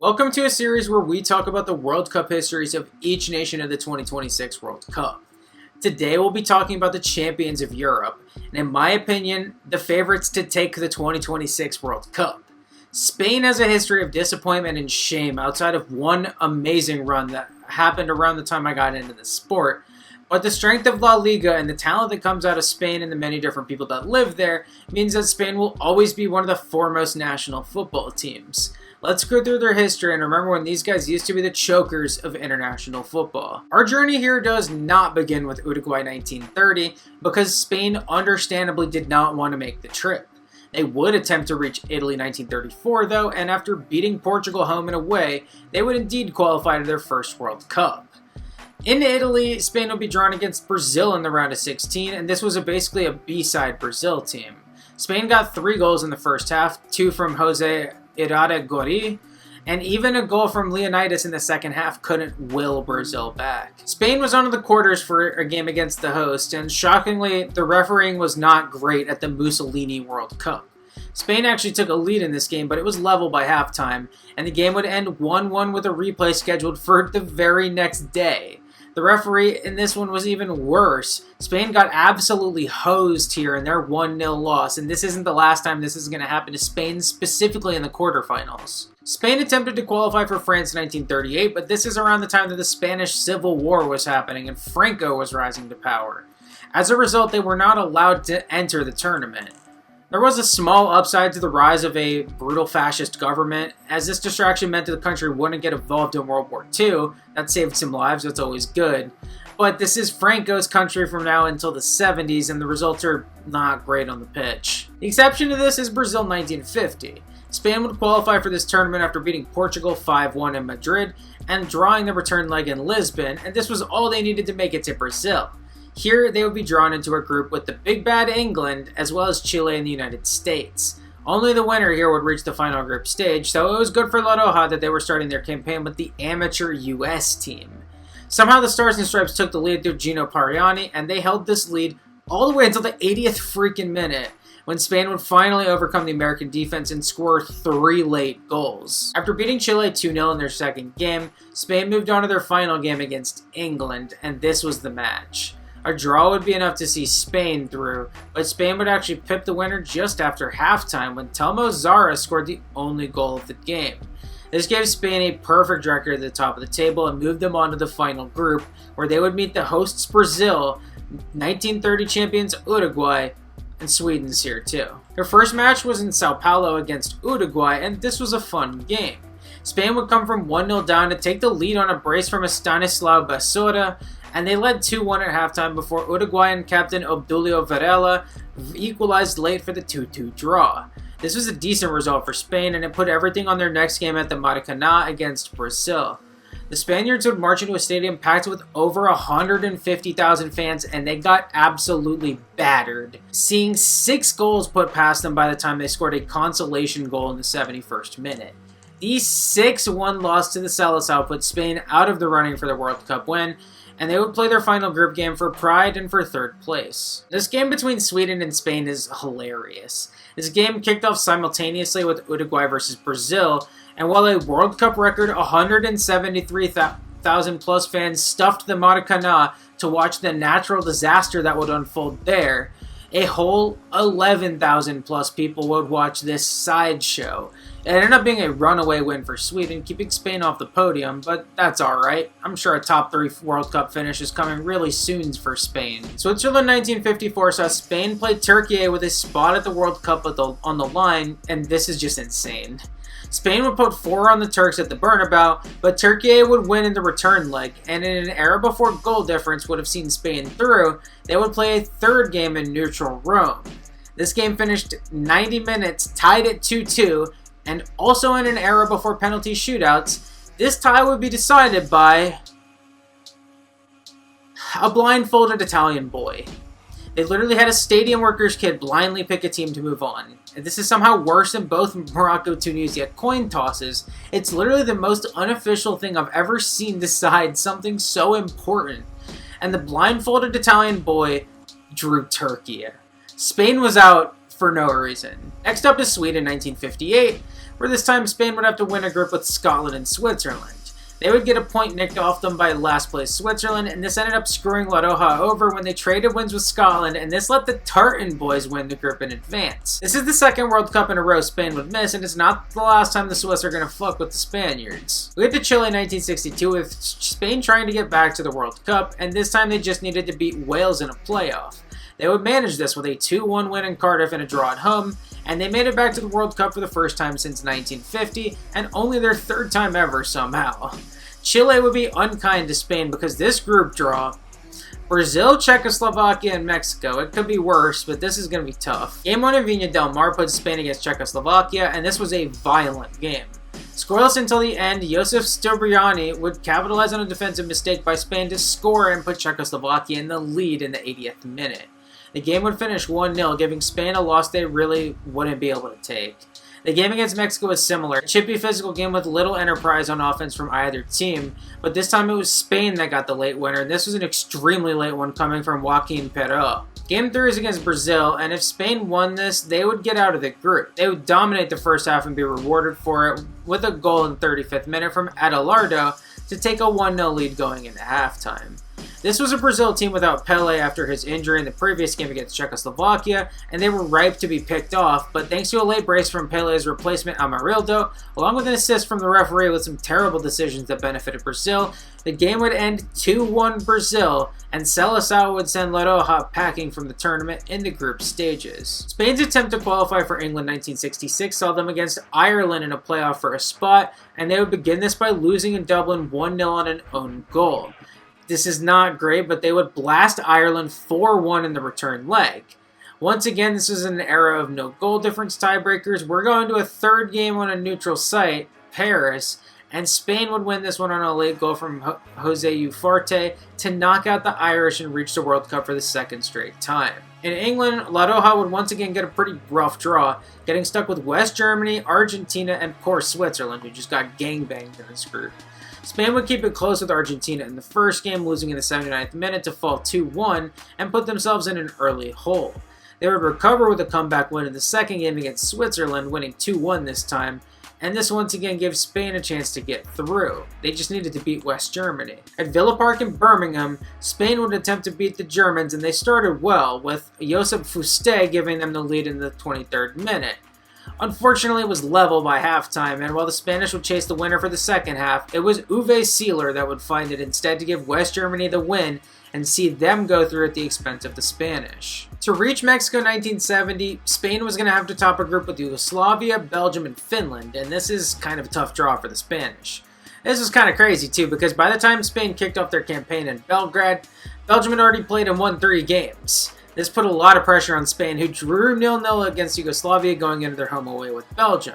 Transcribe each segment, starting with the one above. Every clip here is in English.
Welcome to a series where we talk about the World Cup histories of each nation of the 2026 World Cup. Today we'll be talking about the champions of Europe, and in my opinion, the favorites to take the 2026 World Cup. Spain has a history of disappointment and shame outside of one amazing run that happened around the time I got into the sport. But the strength of La Liga and the talent that comes out of Spain and the many different people that live there means that Spain will always be one of the foremost national football teams. Let's go through their history and remember when these guys used to be the chokers of international football. Our journey here does not begin with Uruguay 1930 because Spain understandably did not want to make the trip. They would attempt to reach Italy 1934 though, and after beating Portugal home and away, they would indeed qualify to their first World Cup. In Italy, Spain would be drawn against Brazil in the round of 16, and this was basically a B-side Brazil team. Spain got 3 goals in the first half, 2 from Jose Irarrágorri, and even a goal from Leonidas in the second half couldn't will Brazil back. Spain was on to the quarters for a game against the host, and shockingly, the refereeing was not great at the Mussolini World Cup. Spain actually took a lead in this game, but it was level by halftime, and the game would end 1-1 with a replay scheduled for the very next day. The referee in this one was even worse. Spain got absolutely hosed here in their 1-0 loss, and this isn't the last time this is going to happen to Spain, specifically in the quarterfinals. Spain attempted to qualify for France in 1938, but this is around the time that the Spanish Civil War was happening and Franco was rising to power. As a result, they were not allowed to enter the tournament. There was a small upside to the rise of a brutal fascist government, as this distraction meant that the country wouldn't get involved in World War II. That saved some lives, that's always good. But this is Franco's country from now until the 70s, and the results are not great on the pitch. The exception to this is Brazil 1950. Spain would qualify for this tournament after beating Portugal 5-1 in Madrid and drawing the return leg in Lisbon, and this was all they needed to make it to Brazil. Here, they would be drawn into a group with the big bad England, as well as Chile and the United States. Only the winner here would reach the final group stage, so it was good for La Roja that they were starting their campaign with the amateur US team. Somehow the Stars and Stripes took the lead through Gino Pariani, and they held this lead all the way until the 80th freaking minute, when Spain would finally overcome the American defense and score 3 late goals. After beating Chile 2-0 in their second game, Spain moved on to their final game against England, and this was the match. A draw would be enough to see Spain through, but Spain would actually pip the winner just after halftime when Telmo Zarra scored the only goal of the game. This gave Spain a perfect record at the top of the table and moved them on to the final group, where they would meet the hosts Brazil, 1930 champions Uruguay, and Sweden's here too. Their first match was in Sao Paulo against Uruguay, and this was a fun game. Spain would come from 1-0 down to take the lead on a brace from a Stanislao Basura, and they led 2-1 at halftime before Uruguayan captain Obdulio Varela equalized late for the 2-2 draw. This was a decent result for Spain, and it put everything on their next game at the Maracanã against Brazil. The Spaniards would march into a stadium packed with over 150,000 fans, and they got absolutely battered, seeing 6 goals put past them by the time they scored a consolation goal in the 71st minute. The 6-1 loss to the Seleção put Spain out of the running for the World Cup win, and they would play their final group game for pride and for 3rd place. This game between Sweden and Spain is hilarious. This game kicked off simultaneously with Uruguay versus Brazil, and while a World Cup record 173,000 plus fans stuffed the Maracanã to watch the natural disaster that would unfold there, a whole 11,000 plus people would watch this sideshow. It ended up being a runaway win for Sweden, keeping Spain off the podium, but that's alright. I'm sure a top 3 World Cup finish is coming really soon for Spain. Switzerland 1954 saw Spain play Turkey with a spot at the World Cup on the line, and this is just insane. Spain would put 4 on the Turks at the Bernabeu, but Turkey would win in the return leg, and in an era before goal difference would have seen Spain through, they would play a 3rd game in neutral Rome. This game finished 90 minutes, tied at 2-2, and also in an era before penalty shootouts, this tie would be decided by a blindfolded Italian boy. They literally had a stadium worker's kid blindly pick a team to move on. And this is somehow worse than both Morocco-Tunisia coin tosses. It's literally the most unofficial thing I've ever seen decide something so important. And the blindfolded Italian boy drew Turkey. Spain was out for no reason. Next up is Sweden 1958, where this time Spain would have to win a group with Scotland and Switzerland. They would get a point nicked off them by last place Switzerland, and this ended up screwing La Roja over when they traded wins with Scotland, and this let the Tartan boys win the group in advance. This is the second World Cup in a row Spain would miss, and it's not the last time the Swiss are going to fuck with the Spaniards. We get to Chile in 1962 with Spain trying to get back to the World Cup, and this time they just needed to beat Wales in a playoff. They would manage this with a 2-1 win in Cardiff and a draw at home, and they made it back to the World Cup for the first time since 1950, and only their third time ever somehow. Chile would be unkind to Spain because this group draw, Brazil, Czechoslovakia, and Mexico. It could be worse, but this is going to be tough. Game 1 in Viña del Mar put Spain against Czechoslovakia, and this was a violent game. Scoreless until the end, Josef Stobriani would capitalize on a defensive mistake by Spain to score and put Czechoslovakia in the lead in the 80th minute. The game would finish 1-0, giving Spain a loss they really wouldn't be able to take. The game against Mexico was similar. A chippy physical game with little enterprise on offense from either team, but this time it was Spain that got the late winner, and this was an extremely late one coming from Joaquin Perot. Game 3 is against Brazil, and if Spain won this, they would get out of the group. They would dominate the first half and be rewarded for it with a goal in the 35th minute from Adelardo to take a 1-0 lead going into halftime. This was a Brazil team without Pelé after his injury in the previous game against Czechoslovakia, and they were ripe to be picked off, but thanks to a late brace from Pelé's replacement Amarildo, along with an assist from the referee with some terrible decisions that benefited Brazil, the game would end 2-1 Brazil, and Seleção would send La Roja packing from the tournament in the group stages. Spain's attempt to qualify for England 1966 saw them against Ireland in a playoff for a spot, and they would begin this by losing in Dublin 1-0 on an own goal. This is not great, but they would blast Ireland 4-1 in the return leg. Once again, this is an era of no goal difference tiebreakers. We're going to a third game on a neutral site, Paris, and Spain would win this one on a late goal from Jose Ufarte to knock out the Irish and reach the World Cup for the second straight time. In England, La Roja would once again get a pretty rough draw, getting stuck with West Germany, Argentina, and of course Switzerland, who just got gangbanged in this group. Spain would keep it close with Argentina in the first game, losing in the 79th minute to fall 2-1 and put themselves in an early hole. They would recover with a comeback win in the second game against Switzerland, winning 2-1 this time, and this once again gave Spain a chance to get through. They just needed to beat West Germany. At Villa Park in Birmingham, Spain would attempt to beat the Germans, and they started well, with Josep Fuster giving them the lead in the 23rd minute. Unfortunately, it was level by halftime, and while the Spanish would chase the winner for the second half, it was Uwe Seeler that would find it instead to give West Germany the win and see them go through at the expense of the Spanish. To reach Mexico 1970, Spain was going to have to top a group with Yugoslavia, Belgium, and Finland, and this is kind of a tough draw for the Spanish. This is kind of crazy too, because by the time Spain kicked off their campaign in Belgrade, Belgium had already played and won 3 games. This put a lot of pressure on Spain, who drew 0-0 against Yugoslavia going into their home away with Belgium.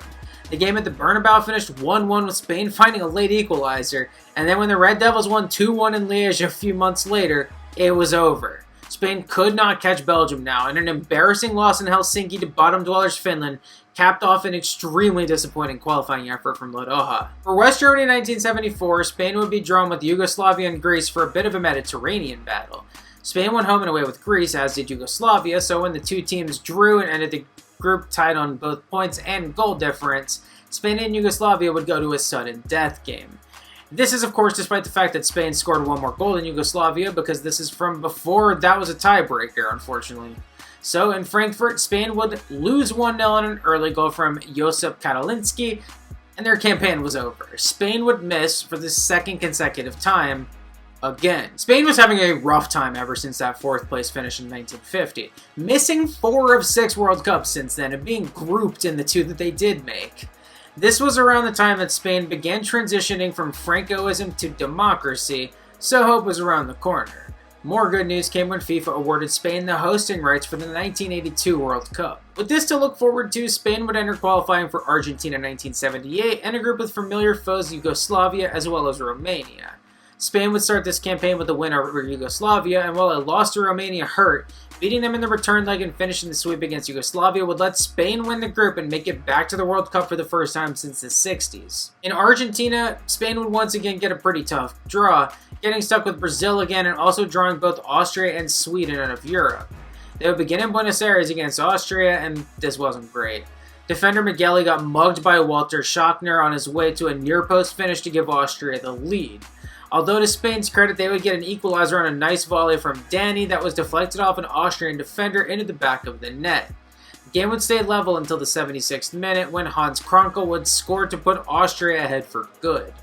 The game at the Bernabeu finished 1-1 with Spain finding a late equalizer, and then when the Red Devils won 2-1 in Liège a few months later, it was over. Spain could not catch Belgium now, and an embarrassing loss in Helsinki to bottom dwellers Finland capped off an extremely disappointing qualifying effort from La Roja. For West Germany in 1974, Spain would be drawn with Yugoslavia and Greece for a bit of a Mediterranean battle. Spain went home and away with Greece, as did Yugoslavia, so when the two teams drew and ended the group tied on both points and goal difference, Spain and Yugoslavia would go to a sudden death game. This is, of course, despite the fact that Spain scored 1 more goal than Yugoslavia, because this is from before that was a tiebreaker, unfortunately. So in Frankfurt, Spain would lose 1-0 on an early goal from Josip Katalinski, and their campaign was over. Spain would miss for the second consecutive time, again. Spain was having a rough time ever since that 4th place finish in 1950, missing 4 of 6 World Cups since then and being grouped in the 2 that they did make. This was around the time that Spain began transitioning from Francoism to democracy, so hope was around the corner. More good news came when FIFA awarded Spain the hosting rights for the 1982 World Cup. With this to look forward to, Spain would enter qualifying for Argentina 1978 and a group with familiar foes Yugoslavia as well as Romania. Spain would start this campaign with a win over Yugoslavia, and while a loss to Romania hurt, beating them in the return leg and finishing the sweep against Yugoslavia would let Spain win the group and make it back to the World Cup for the first time since the 60s. In Argentina, Spain would once again get a pretty tough draw, getting stuck with Brazil again and also drawing both Austria and Sweden out of Europe. They would begin in Buenos Aires against Austria, and this wasn't great. Defender Migueli got mugged by Walter Schachner on his way to a near-post finish to give Austria the lead. Although to Spain's credit, they would get an equalizer on a nice volley from Danny that was deflected off an Austrian defender into the back of the net. The game would stay level until the 76th minute when Hans Kronkel would score to put Austria ahead for good.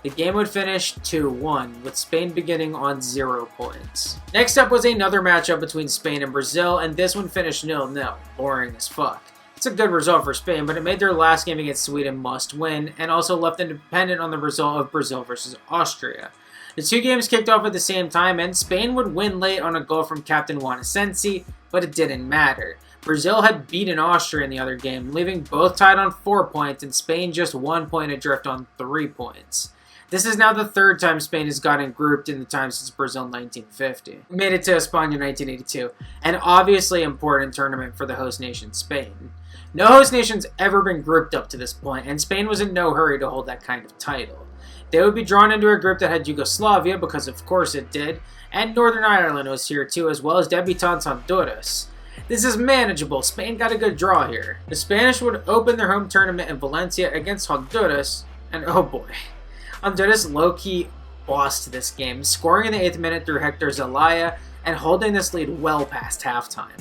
The game would finish 2-1, with Spain beginning on 0 points. Next up was another matchup between Spain and Brazil, and this one finished 0-0, boring as fuck. It's a good result for Spain, but it made their last game against Sweden must win, and also left them dependent on the result of Brazil versus Austria. The two games kicked off at the same time, and Spain would win late on a goal from Captain Juan Asensi, but it didn't matter. Brazil had beaten Austria in the other game, leaving both tied on 4 points, and Spain just 1 point adrift on 3 points. This is now the third time Spain has gotten grouped in the time since Brazil 1950. We made it to España 1982, an obviously important tournament for the host nation Spain. No host nation's ever been grouped up to this point, and Spain was in no hurry to hold that kind of title. They would be drawn into a group that had Yugoslavia, because of course it did, and Northern Ireland was here too, as well as debutants Honduras. This is manageable. Spain got a good draw here. The Spanish would open their home tournament in Valencia against Honduras, and oh boy. Honduras low-key bossed this game, scoring in the 8th minute through Hector Zelaya and holding this lead well past halftime.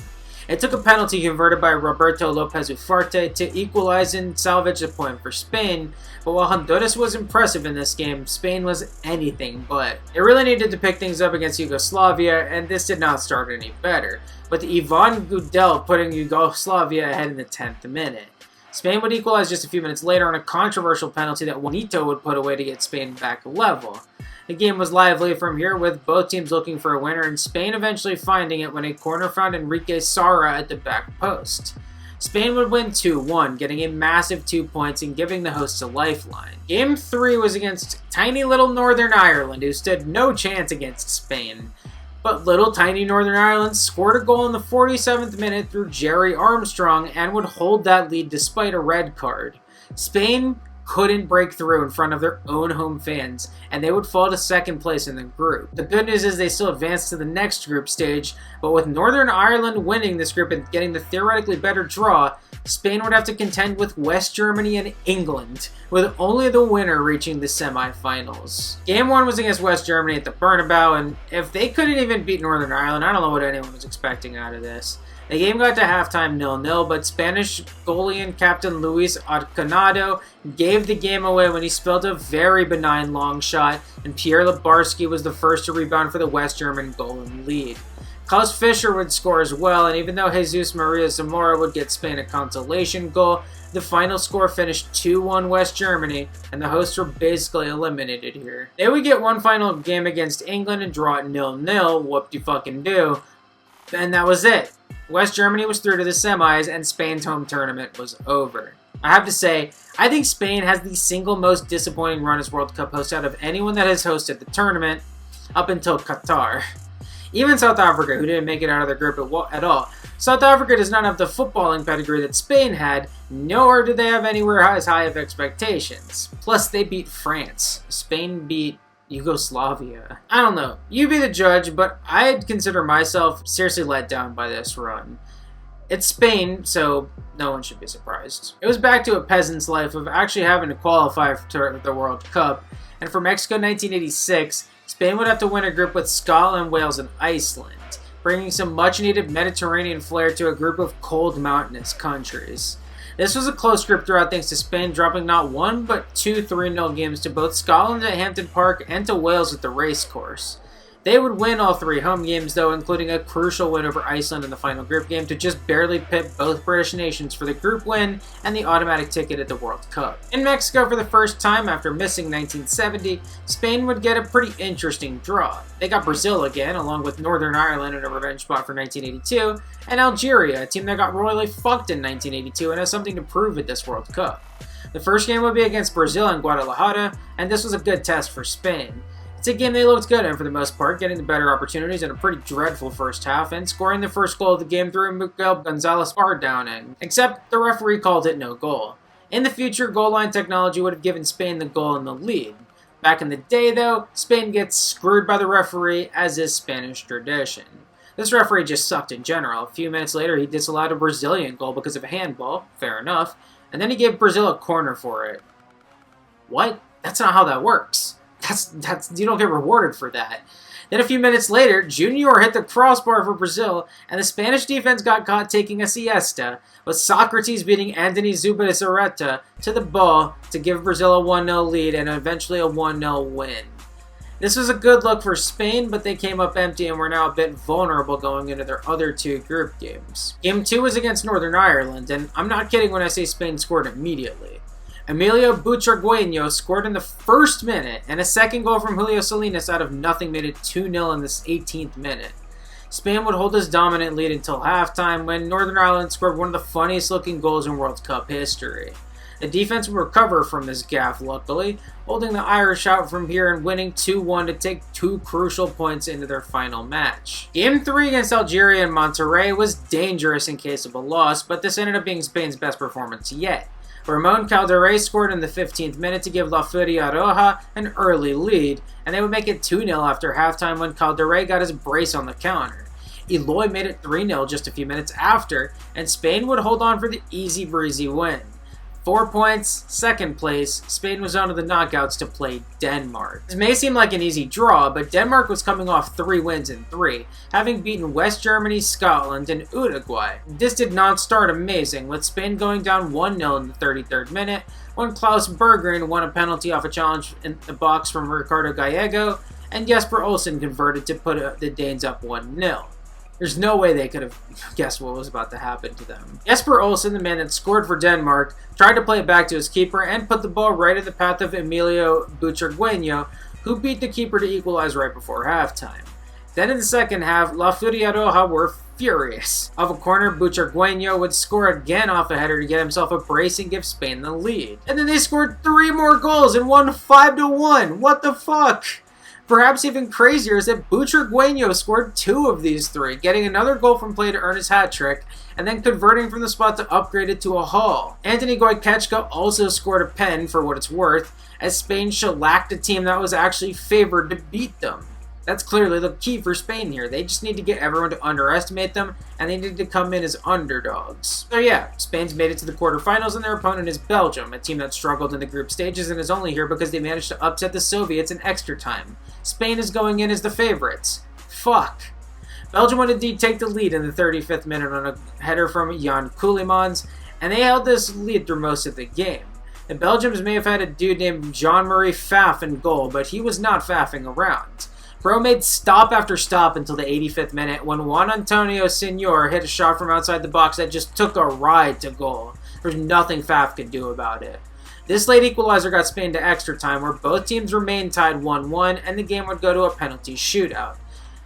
It took a penalty converted by Roberto Lopez Ufarte to equalize and salvage a point for Spain, but while Honduras was impressive in this game, Spain was anything but. It really needed to pick things up against Yugoslavia, and this did not start any better, with Ivan Gudel putting Yugoslavia ahead in the 10th minute. Spain would equalize just a few minutes later on a controversial penalty that Juanito would put away to get Spain back level. The game was lively from here, with both teams looking for a winner, and Spain eventually finding it when a corner found Enrique Sarra at the back post. Spain would win 2-1, getting a massive 2 points and giving the hosts a lifeline. Game 3 was against tiny little Northern Ireland, who stood no chance against Spain. But little tiny Northern Ireland scored a goal in the 47th minute through Jerry Armstrong and would hold that lead despite a red card. Spain couldn't break through in front of their own home fans, and they would fall to second place in the group. The good news is they still advanced to the next group stage, but with Northern Ireland winning this group and getting the theoretically better draw, Spain would have to contend with West Germany and England, with only the winner reaching the semifinals. Game 1 was against West Germany at the Bernabeu, and if they couldn't even beat Northern Ireland, I don't know what anyone was expecting out of this. The game got to halftime 0-0, but Spanish goalie and captain Luis Arconado gave the game away when he spilled a very benign long shot, and Pierre Lebarski was the first to rebound for the West German goal and lead. Klaus Fischer would score as well, and even though Jesus Maria Zamora would get Spain a consolation goal, the final score finished 2-1 West Germany, and the hosts were basically eliminated here. They would get one final game against England and draw it 0-0, whoop-de-fucking-do, and that was it. West Germany was through to the semis, and Spain's home tournament was over. I have to say, I think Spain has the single most disappointing run as World Cup host out of anyone that has hosted the tournament, up until Qatar. Even South Africa, who didn't make it out of their group at all. South Africa does not have the footballing pedigree that Spain had, nor do they have anywhere as high of expectations. Plus, they beat France. Spain beat Yugoslavia. I don't know. You be the judge, but I'd consider myself seriously let down by this run. It's Spain, so no one should be surprised. It was back to a peasant's life of actually having to qualify for the World Cup, and for Mexico 1986, Spain would have to win a group with Scotland, Wales, and Iceland, bringing some much-needed Mediterranean flair to a group of cold, mountainous countries. This was a close group throughout thanks to Spain dropping not one but two 3-0 games to both Scotland at Hampton Park and to Wales at the racecourse. They would win all 3 home games though, including a crucial win over Iceland in the final group game to just barely pit both British nations for the group win and the automatic ticket at the World Cup. In Mexico for the first time after missing 1970, Spain would get a pretty interesting draw. They got Brazil again, along with Northern Ireland in a revenge spot for 1982, and Algeria, a team that got royally fucked in 1982 and has something to prove at this World Cup. The first game would be against Brazil in Guadalajara, and this was a good test for Spain. It's a game they looked good in for the most part, getting the better opportunities in a pretty dreadful first half, and scoring the first goal of the game through a Miguel Gonzalez bar downing. Except the referee called it no goal. In the future, goal line technology would have given Spain the goal and the lead. Back in the day though, Spain gets screwed by the referee, as is Spanish tradition. This referee just sucked in general. A few minutes later, he disallowed a Brazilian goal because of a handball, fair enough, and then he gave Brazil a corner for it. What? That's not how that works. You don't get rewarded for that. Then a few minutes later, Junior hit the crossbar for Brazil, and the Spanish defense got caught taking a siesta, with Socrates beating Anthony Zubizarreta to the ball to give Brazil a 1-0 lead and eventually a 1-0 win. This was a good look for Spain, but they came up empty and were now a bit vulnerable going into their other two group games. Game 2 was against Northern Ireland, and I'm not kidding when I say Spain scored immediately. Emilio Butragueño scored in the first minute, and a second goal from Julio Salinas out of nothing made it 2-0 in the 18th minute. Spain would hold this dominant lead until halftime when Northern Ireland scored one of the funniest looking goals in World Cup history. The defense would recover from this gaffe, luckily, holding the Irish out from here and winning 2-1 to take 2 crucial points into their final match. Game 3 against Algeria and Monterrey was dangerous in case of a loss, but this ended up being Spain's best performance yet. Ramon Calderé scored in the 15th minute to give La Furia Roja an early lead, and they would make it 2-0 after halftime when Calderé got his brace on the counter. Eloy made it 3-0 just a few minutes after, and Spain would hold on for the easy breezy win. 4 points, second place, Spain was on to the knockouts to play Denmark. This may seem like an easy draw, but Denmark was coming off 3 wins in 3, having beaten West Germany, Scotland, and Uruguay. This did not start amazing, with Spain going down 1-0 in the 33rd minute, when Klaus Berggren won a penalty off a challenge in the box from Ricardo Gallego, and Jesper Olsen converted to put the Danes up 1-0. There's no way they could have guessed what was about to happen to them. Jesper Olsen, the man that scored for Denmark, tried to play it back to his keeper and put the ball right in the path of Emilio Butragueño, who beat the keeper to equalize right before halftime. Then in the second half, La Furia Roja were furious. Off a corner, Butragueño would score again off a header to get himself a brace and give Spain the lead. And then they scored 3 more goals and won 5-1. What the fuck? Perhaps even crazier is that Butragueño scored 2 of these 3, getting another goal from play to earn his hat-trick, and then converting from the spot to upgrade it to a haul. Anthony Goicoechea also scored a pen, for what it's worth, as Spain shellacked a team that was actually favored to beat them. That's clearly the key for Spain here. They just need to get everyone to underestimate them, and they need to come in as underdogs. So yeah, Spain's made it to the quarterfinals, and their opponent is Belgium, a team that struggled in the group stages and is only here because they managed to upset the Soviets in extra time. Spain is going in as the favorites. Fuck. Belgium would indeed take the lead in the 35th minute on a header from Jan Keulemans, and they held this lead through most of the game. The Belgians may have had a dude named Jean-Marie Pfaff in goal, but he was not faffing around. Bro made stop after stop until the 85th minute when Juan Antonio Senor hit a shot from outside the box that just took a ride to goal. There's nothing Pfaff could do about it. This late equalizer got Spain to extra time where both teams remained tied 1-1 and the game would go to a penalty shootout.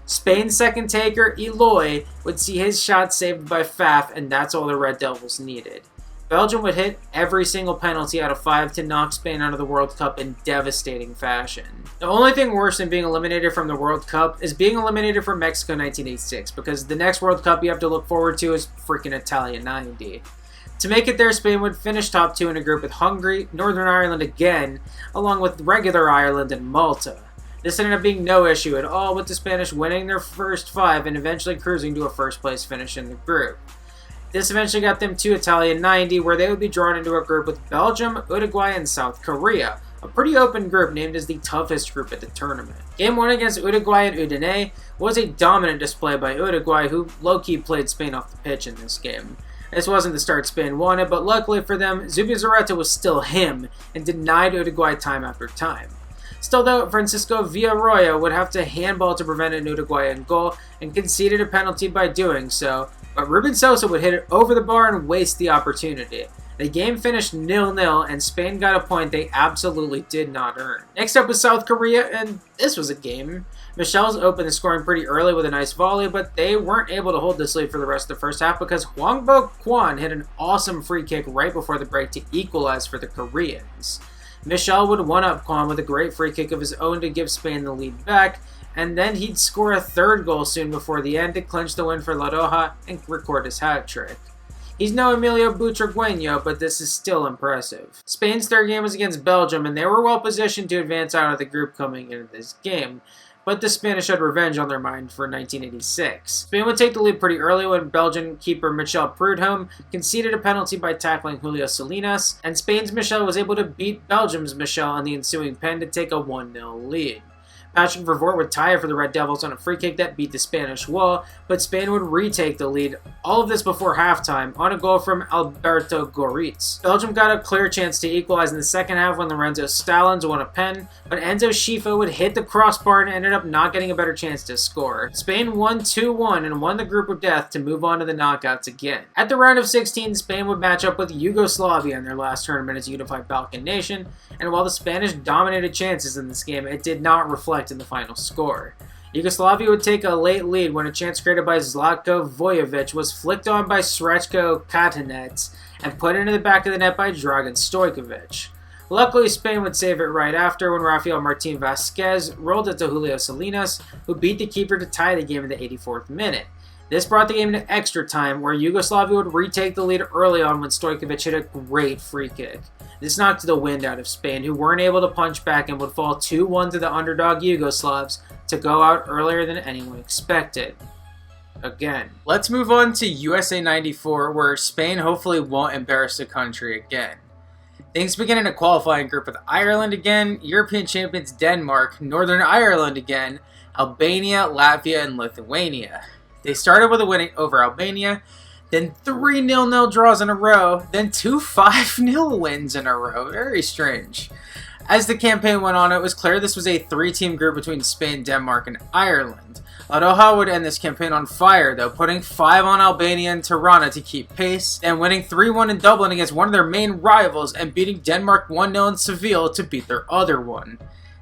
Spain's second taker, Eloy, would see his shot saved by Pfaff, and that's all the Red Devils needed. Belgium would hit every single penalty out of 5 to knock Spain out of the World Cup in devastating fashion. The only thing worse than being eliminated from the World Cup is being eliminated from Mexico 1986, because the next World Cup you have to look forward to is freaking Italia 90. To make it there, Spain would finish top 2 in a group with Hungary, Northern Ireland again, along with regular Ireland and Malta. This ended up being no issue at all, with the Spanish winning their first 5 and eventually cruising to a first place finish in the group. This eventually got them to Italia 90, where they would be drawn into a group with Belgium, Uruguay, and South Korea. A pretty open group named as the toughest group at the tournament. Game 1 against Uruguay and Udine was a dominant display by Uruguay, who low-key played Spain off the pitch in this game. This wasn't the start Spain wanted, but luckily for them, Zubizarreta was still him and denied Uruguay time after time. Still though, Francisco Villarroya would have to handball to prevent an Uruguayan goal and conceded a penalty by doing so, but Ruben Sosa would hit it over the bar and waste the opportunity. The game finished 0-0 and Spain got a point they absolutely did not earn. Next up was South Korea, and this was a game. Michel's opened the scoring pretty early with a nice volley, but they weren't able to hold this lead for the rest of the first half because Hwangbo Kwon hit an awesome free kick right before the break to equalize for the Koreans. Michel would one-up Kwon with a great free kick of his own to give Spain the lead back, and then he'd score a third goal soon before the end to clinch the win for La Roja and record his hat-trick. He's no Emilio Butragueño, but this is still impressive. Spain's third game was against Belgium, and they were well positioned to advance out of the group coming into this game. but the Spanish had revenge on their mind for 1986. Spain would take the lead pretty early when Belgian keeper Michel Prudhomme conceded a penalty by tackling Julio Salinas, and Spain's Michel was able to beat Belgium's Michel on the ensuing pen to take a 1-0 lead. Patrick Vervoort would tie it for the Red Devils on a free kick that beat the Spanish wall, but Spain would retake the lead, all of this before halftime, on a goal from Alberto Goritz. Belgium got a clear chance to equalize in the second half when Lorenzo Stallings won a pen, but Enzo Schifo would hit the crossbar and ended up not getting a better chance to score. Spain won 2-1 and won the group of death to move on to the knockouts again. At the round of 16, Spain would match up with Yugoslavia in their last tournament as a unified Balkan nation, and while the Spanish dominated chances in this game, it did not reflect in the final score. Yugoslavia would take a late lead when a chance created by Zlatko Vojovic was flicked on by Srećko Katanec and put into the back of the net by Dragan Stojkovic. Luckily, Spain would save it right after when Rafael Martin Vasquez rolled it to Julio Salinas, who beat the keeper to tie the game in the 84th minute. This brought the game to extra time, where Yugoslavia would retake the lead early on when Stojkovic hit a great free kick. This knocked the wind out of Spain, who weren't able to punch back and would fall 2-1 to the underdog Yugoslavs to go out earlier than anyone expected. Again. Let's move on to USA 94, where Spain hopefully won't embarrass the country again. Things begin in a qualifying group with Ireland again, European champions Denmark, Northern Ireland again, Albania, Latvia, and Lithuania. They started with a win over Albania, then 3 0-0 draws in a row, then 2 5-0 wins in a row. Very strange. As the campaign went on, it was clear this was a 3-team group between Spain, Denmark, and Ireland. Aroha would end this campaign on fire, though, putting 5 on Albania and Tirana to keep pace, and winning 3-1 in Dublin against one of their main rivals, and beating Denmark 1-0 in Seville to beat their other one.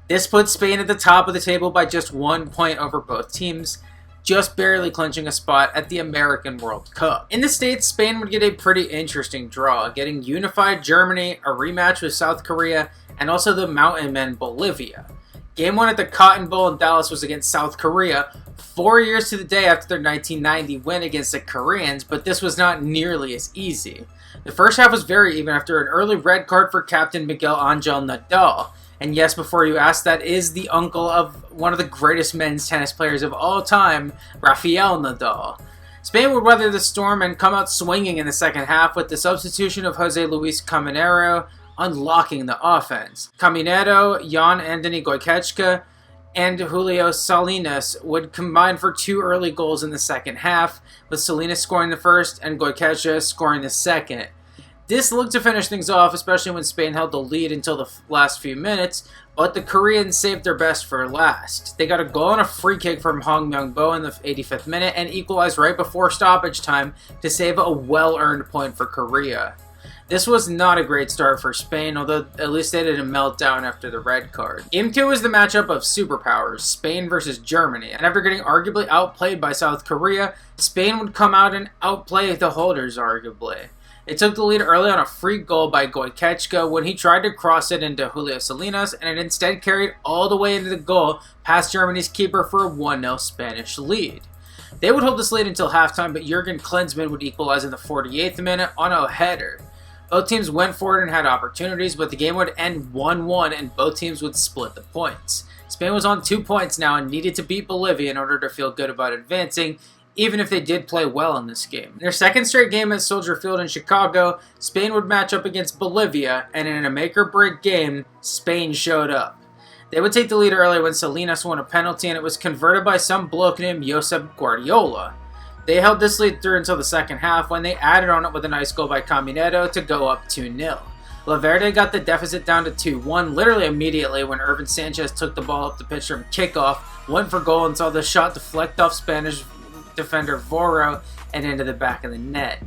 This put Spain at the top of the table by just 1 point over both teams, just barely clinching a spot at the American World Cup. In the States, Spain would get a pretty interesting draw, getting unified Germany, a rematch with South Korea, and also the Mountain Men Bolivia. Game 1 at the Cotton Bowl in Dallas was against South Korea, 4 years to the day after their 1990 win against the Koreans, but this was not nearly as easy. The first half was very even after an early red card for captain Miguel Angel Nadal. And yes, before you ask, that is the uncle of one of the greatest men's tennis players of all time, Rafael Nadal. Spain would weather the storm and come out swinging in the second half with the substitution of Jose Luis Caminero unlocking the offense. Caminero, Jan Anthony Goicoechea, and Julio Salinas would combine for 2 early goals in the second half, with Salinas scoring the first and Goicoechea scoring the second. This looked to finish things off, especially when Spain held the lead until the last few minutes, but the Koreans saved their best for last. They got a goal and a free kick from Hong Myung-bo in the 85th minute and equalized right before stoppage time to save a well-earned point for Korea. This was not a great start for Spain, although at least they didn't melt down after the red card. Game 2 was the matchup of superpowers, Spain versus Germany, and after getting arguably outplayed by South Korea, Spain would come out and outplay the holders arguably. It took the lead early on a free goal by Goicoechea when he tried to cross it into Julio Salinas, and it instead carried all the way into the goal past Germany's keeper for a 1-0 Spanish lead. They would hold this lead until halftime, but Jurgen Klinsmann would equalize in the 48th minute on a header. Both teams went for it and had opportunities, but the game would end 1-1 and both teams would split the points. Spain was on 2 points now and needed to beat Bolivia in order to feel good about advancing, even if they did play well in this game. In their second straight game at Soldier Field in Chicago, Spain would match up against Bolivia, and in a make-or-break game, Spain showed up. They would take the lead early when Salinas won a penalty, and it was converted by some bloke named Josep Guardiola. They held this lead through until the second half, when they added on it with a nice goal by Caminero to go up 2-0. Laverde got the deficit down to 2-1 literally immediately when Irvin Sanchez took the ball up the pitch from kickoff, went for goal and saw the shot deflect off Spanish defender Voro and into the back of the net.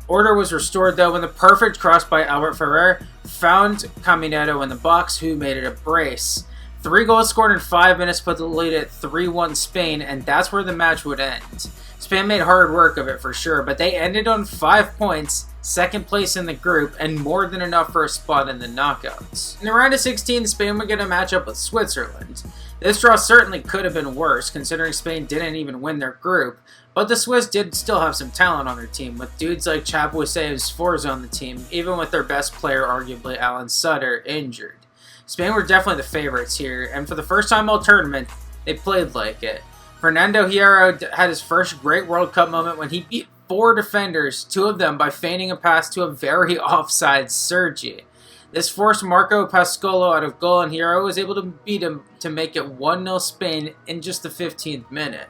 Order was restored though when the perfect cross by Albert Ferrer found Caminero in the box, who made it a brace. 3 goals scored in 5 minutes put the lead at 3-1 Spain, and that's where the match would end. Spain made hard work of it for sure, but they ended on 5 points, second place in the group, and more than enough for a spot in the knockouts. In the round of 16, Spain would get a matchup with Switzerland. This draw certainly could have been worse, considering Spain didn't even win their group, but the Swiss did still have some talent on their team, with dudes like Chapuisat and Sforza on the team, even with their best player, arguably Alan Sutter, injured. Spain were definitely the favorites here, and for the first time all tournament, They played like it. Fernando Hierro had his first great World Cup moment when he beat 4 defenders, 2 of them by feigning a pass to a very offside Sergi. This forced Marco Pascolo out of goal, and Hierro was able to beat him to make it 1-0 Spain in just the 15th minute.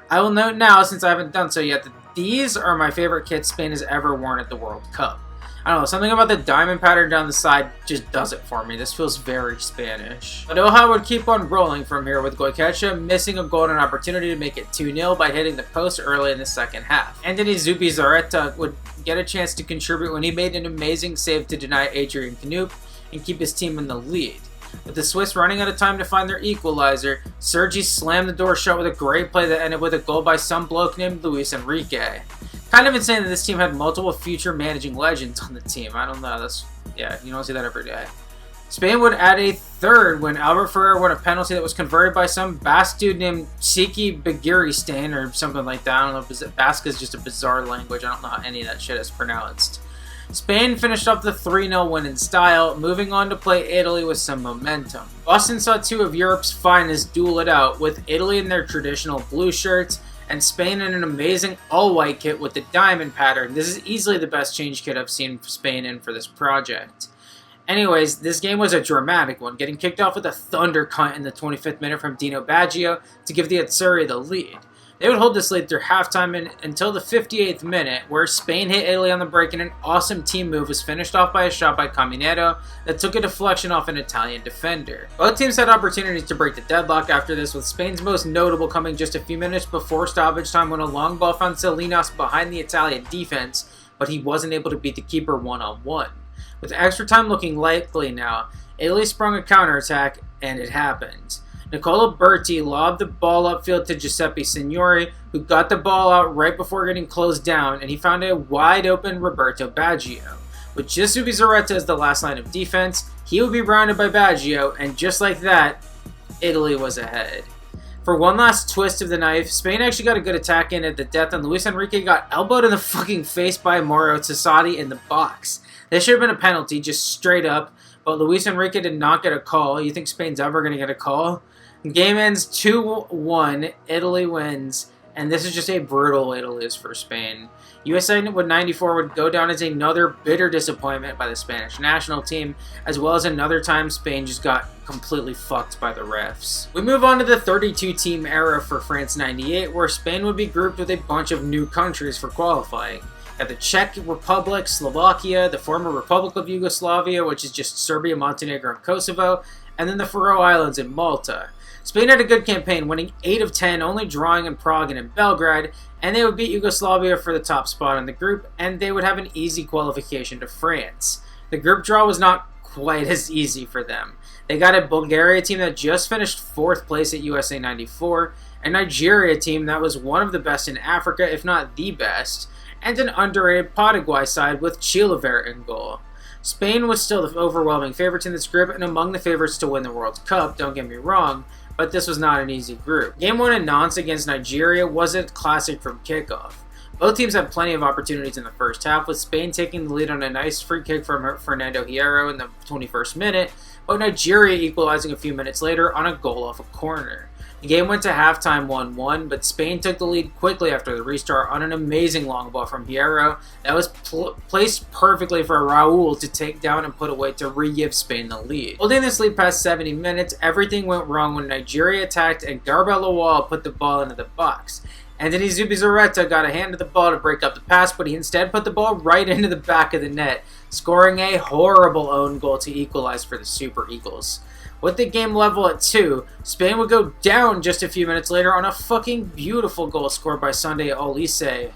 I will note now, since I haven't done so yet, that these are my favorite kits Spain has ever worn at the World Cup. I don't know, something about the diamond pattern down the side just does it for me. This feels very Spanish. But Doha would keep on rolling from here, with Goicoechea missing a golden opportunity to make it 2-0 by hitting the post early in the second half. Anthony Zubizarreta would get a chance to contribute when he made an amazing save to deny Adrian Knoop and keep his team in the lead. With the Swiss running out of time to find their equalizer, Sergi slammed the door shut with a great play that ended with a goal by some bloke named Luis Enrique. Kind of insane that this team had multiple future managing legends on the team. I don't know, yeah, you don't see that every day. Spain would add a third when Albert Ferrer won a penalty that was converted by some Basque dude named Siki Begiristain or something like that. I don't know if Basque is just a bizarre language. I don't know how any of that shit is pronounced. Spain finished off the 3-0 win in style, moving on to play Italy with some momentum. Boston saw 2 of Europe's finest duel it out, with Italy in their traditional blue shirts and Spain in an amazing all-white kit with the diamond pattern. This is easily the best change kit I've seen Spain in for this project. Anyways, this game was a dramatic one, getting kicked off with a thunder cunt in the 25th minute from Dino Baggio to give the Azzurri the lead. They would hold this lead through halftime until the 58th minute, where Spain hit Italy on the break and an awesome team move was finished off by a shot by Caminero that took a deflection off an Italian defender. Both teams had opportunities to break the deadlock after this, with Spain's most notable coming just a few minutes before stoppage time when a long ball found Salinas behind the Italian defense, but he wasn't able to beat the keeper one-on-one. With extra time looking likely now, Italy sprung a counterattack, and it happened. Nicola Berti lobbed the ball upfield to Giuseppe Signori, who got the ball out right before getting closed down, and he found a wide-open Roberto Baggio. With just Zubizarreta as the last line of defense, he would be rounded by Baggio, and just like that, Italy was ahead. For one last twist of the knife, Spain actually got a good attack in at the death, and Luis Enrique got elbowed in the fucking face by Mauro Tassati in the box. This should have been a penalty, just straight up, but Luis Enrique did not get a call. You think Spain's ever going to get a call? Game ends 2-1, Italy wins, and this is just a brutal Italy for Spain. USA with 94 would go down as another bitter disappointment by the Spanish national team, as well as another time Spain just got completely fucked by the refs. We move on to the 32-team era for France 98, where Spain would be grouped with a bunch of new countries for qualifying. At the Czech Republic, Slovakia, the former Republic of Yugoslavia, which is just Serbia, Montenegro, and Kosovo, and then the Faroe Islands and Malta. Spain had a good campaign, winning 8 of 10, only drawing in Prague and in Belgrade, and they would beat Yugoslavia for the top spot in the group, and they would have an easy qualification to France. The group draw was not quite as easy for them. They got a Bulgaria team that just finished 4th place at USA 94, a Nigeria team that was one of the best in Africa, if not the best, and an underrated Paraguay side with Chilavert in goal. Spain was still the overwhelming favorites in this group and among the favorites to win the World Cup, don't get me wrong, but this was not an easy group. Game 1 in Nantes against Nigeria was a classic from kickoff. Both teams had plenty of opportunities in the first half, with Spain taking the lead on a nice free kick from Fernando Hierro in the 21st minute, but Nigeria equalizing a few minutes later on a goal off a corner. The game went to halftime 1-1, but Spain took the lead quickly after the restart on an amazing long ball from Hierro that was placed perfectly for Raul to take down and put away to re-give Spain the lead. Holding this lead past 70 minutes, everything went wrong when Nigeria attacked and Garba Lawal put the ball into the box. Anthony Zubizarreta got a hand to the ball to break up the pass, but he instead put the ball right into the back of the net, scoring a horrible own goal to equalize for the Super Eagles. With the game level at 2, Spain would go down just a few minutes later on a fucking beautiful goal scored by Sunday Olise.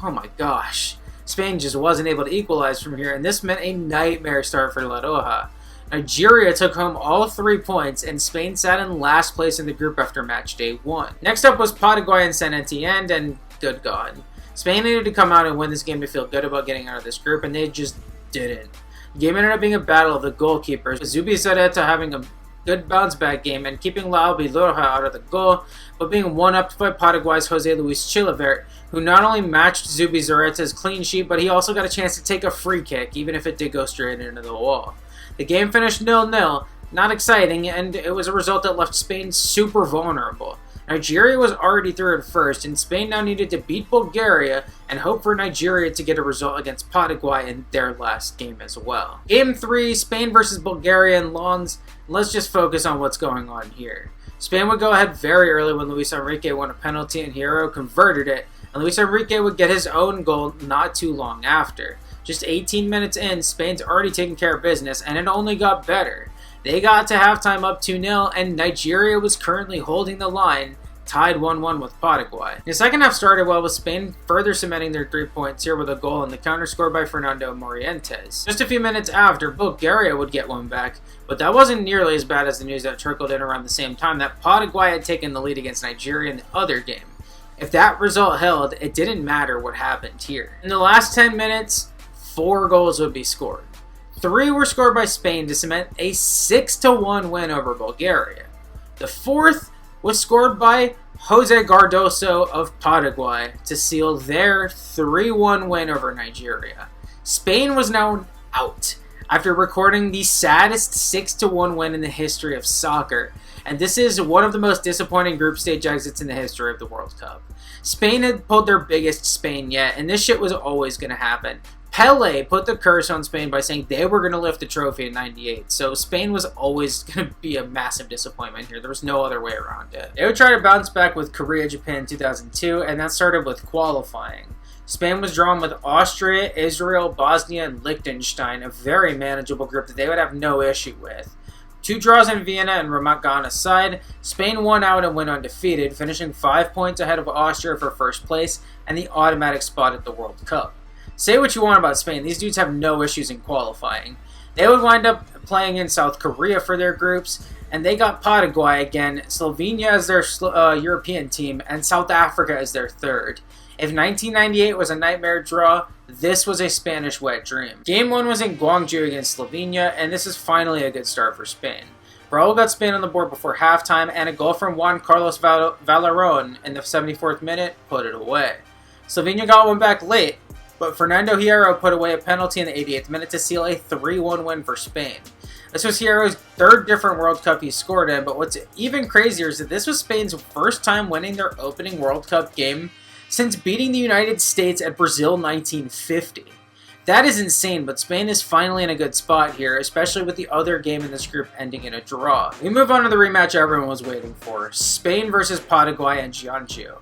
Oh my gosh. Spain just wasn't able to equalize from here, and this meant a nightmare start for La Roja. Nigeria took home all 3 points, and Spain sat in last place in the group after match day 1. Next up was Paraguay and Saint Etienne, and good God. Spain needed to come out and win this game to feel good about getting out of this group, and they just didn't. The game ended up being a battle of the goalkeepers, with Zubizarreta having a good bounce-back game and keeping Lau Bilorja out of the goal, but being one-upped by Paraguay's Jose Luis Chilavert, who not only matched Zubizarreta's clean sheet, but he also got a chance to take a free kick, even if it did go straight into the wall. The game finished 0-0, Not exciting, and it was a result that left Spain super vulnerable. Nigeria was already through at first, and Spain now needed to beat Bulgaria and hope for Nigeria to get a result against Paraguay in their last game as well. Game 3, Spain versus Bulgaria in Lens. Let's just focus on what's going on here. Spain would go ahead very early when Luis Enrique won a penalty and Hierro converted it, and Luis Enrique would get his own goal not too long after. Just 18 minutes in, Spain's already taken care of business, and it only got better. They got to halftime up 2-0, and Nigeria was currently holding the line, tied 1-1 with Paraguay. The second half started well with Spain further cementing their 3 points here with a goal and the counter scored by Fernando Morientes. Just a few minutes after, Bulgaria would get one back, but that wasn't nearly as bad as the news that trickled in around the same time that Paraguay had taken the lead against Nigeria in the other game. If that result held, it didn't matter what happened here. In the last 10 minutes, 4 goals would be scored. 3 were scored by Spain to cement a 6-1 win over Bulgaria. The 4th was scored by Jose Cardoso of Paraguay to seal their 3-1 win over Nigeria. Spain was now out after recording the saddest 6-1 win in the history of soccer, and this is one of the most disappointing group stage exits in the history of the World Cup. Spain had pulled their biggest Spain yet, and this shit was always going to happen. Pele put the curse on Spain by saying they were going to lift the trophy in '98, so Spain was always going to be a massive disappointment here. There was no other way around it. They would try to bounce back with Korea, Japan in 2002, and that started with qualifying. Spain was drawn with Austria, Israel, Bosnia, and Liechtenstein, a very manageable group that they would have no issue with. 2 draws in Vienna and Ramat Gan aside, Spain won out and went undefeated, finishing 5 points ahead of Austria for first place and the automatic spot at the World Cup. Say what you want about Spain, these dudes have no issues in qualifying. They would wind up playing in South Korea for their groups, and they got Paraguay again, Slovenia as their European team, and South Africa as their third. If 1998 was a nightmare draw, this was a Spanish wet dream. Game 1 was in Gwangju against Slovenia, and this is finally a good start for Spain. Raul got Spain on the board before halftime, and a goal from Juan Carlos Valerón in the 74th minute put it away. Slovenia got one back late, but Fernando Hierro put away a penalty in the 88th minute to seal a 3-1 win for Spain. This was Hierro's 3rd different World Cup he scored in, but what's even crazier is that this was Spain's first time winning their opening World Cup game since beating the United States at Brazil 1950. That is insane, but Spain is finally in a good spot here, especially with the other game in this group ending in a draw. We move on to the rematch everyone was waiting for, Spain versus Paraguay and Giancho.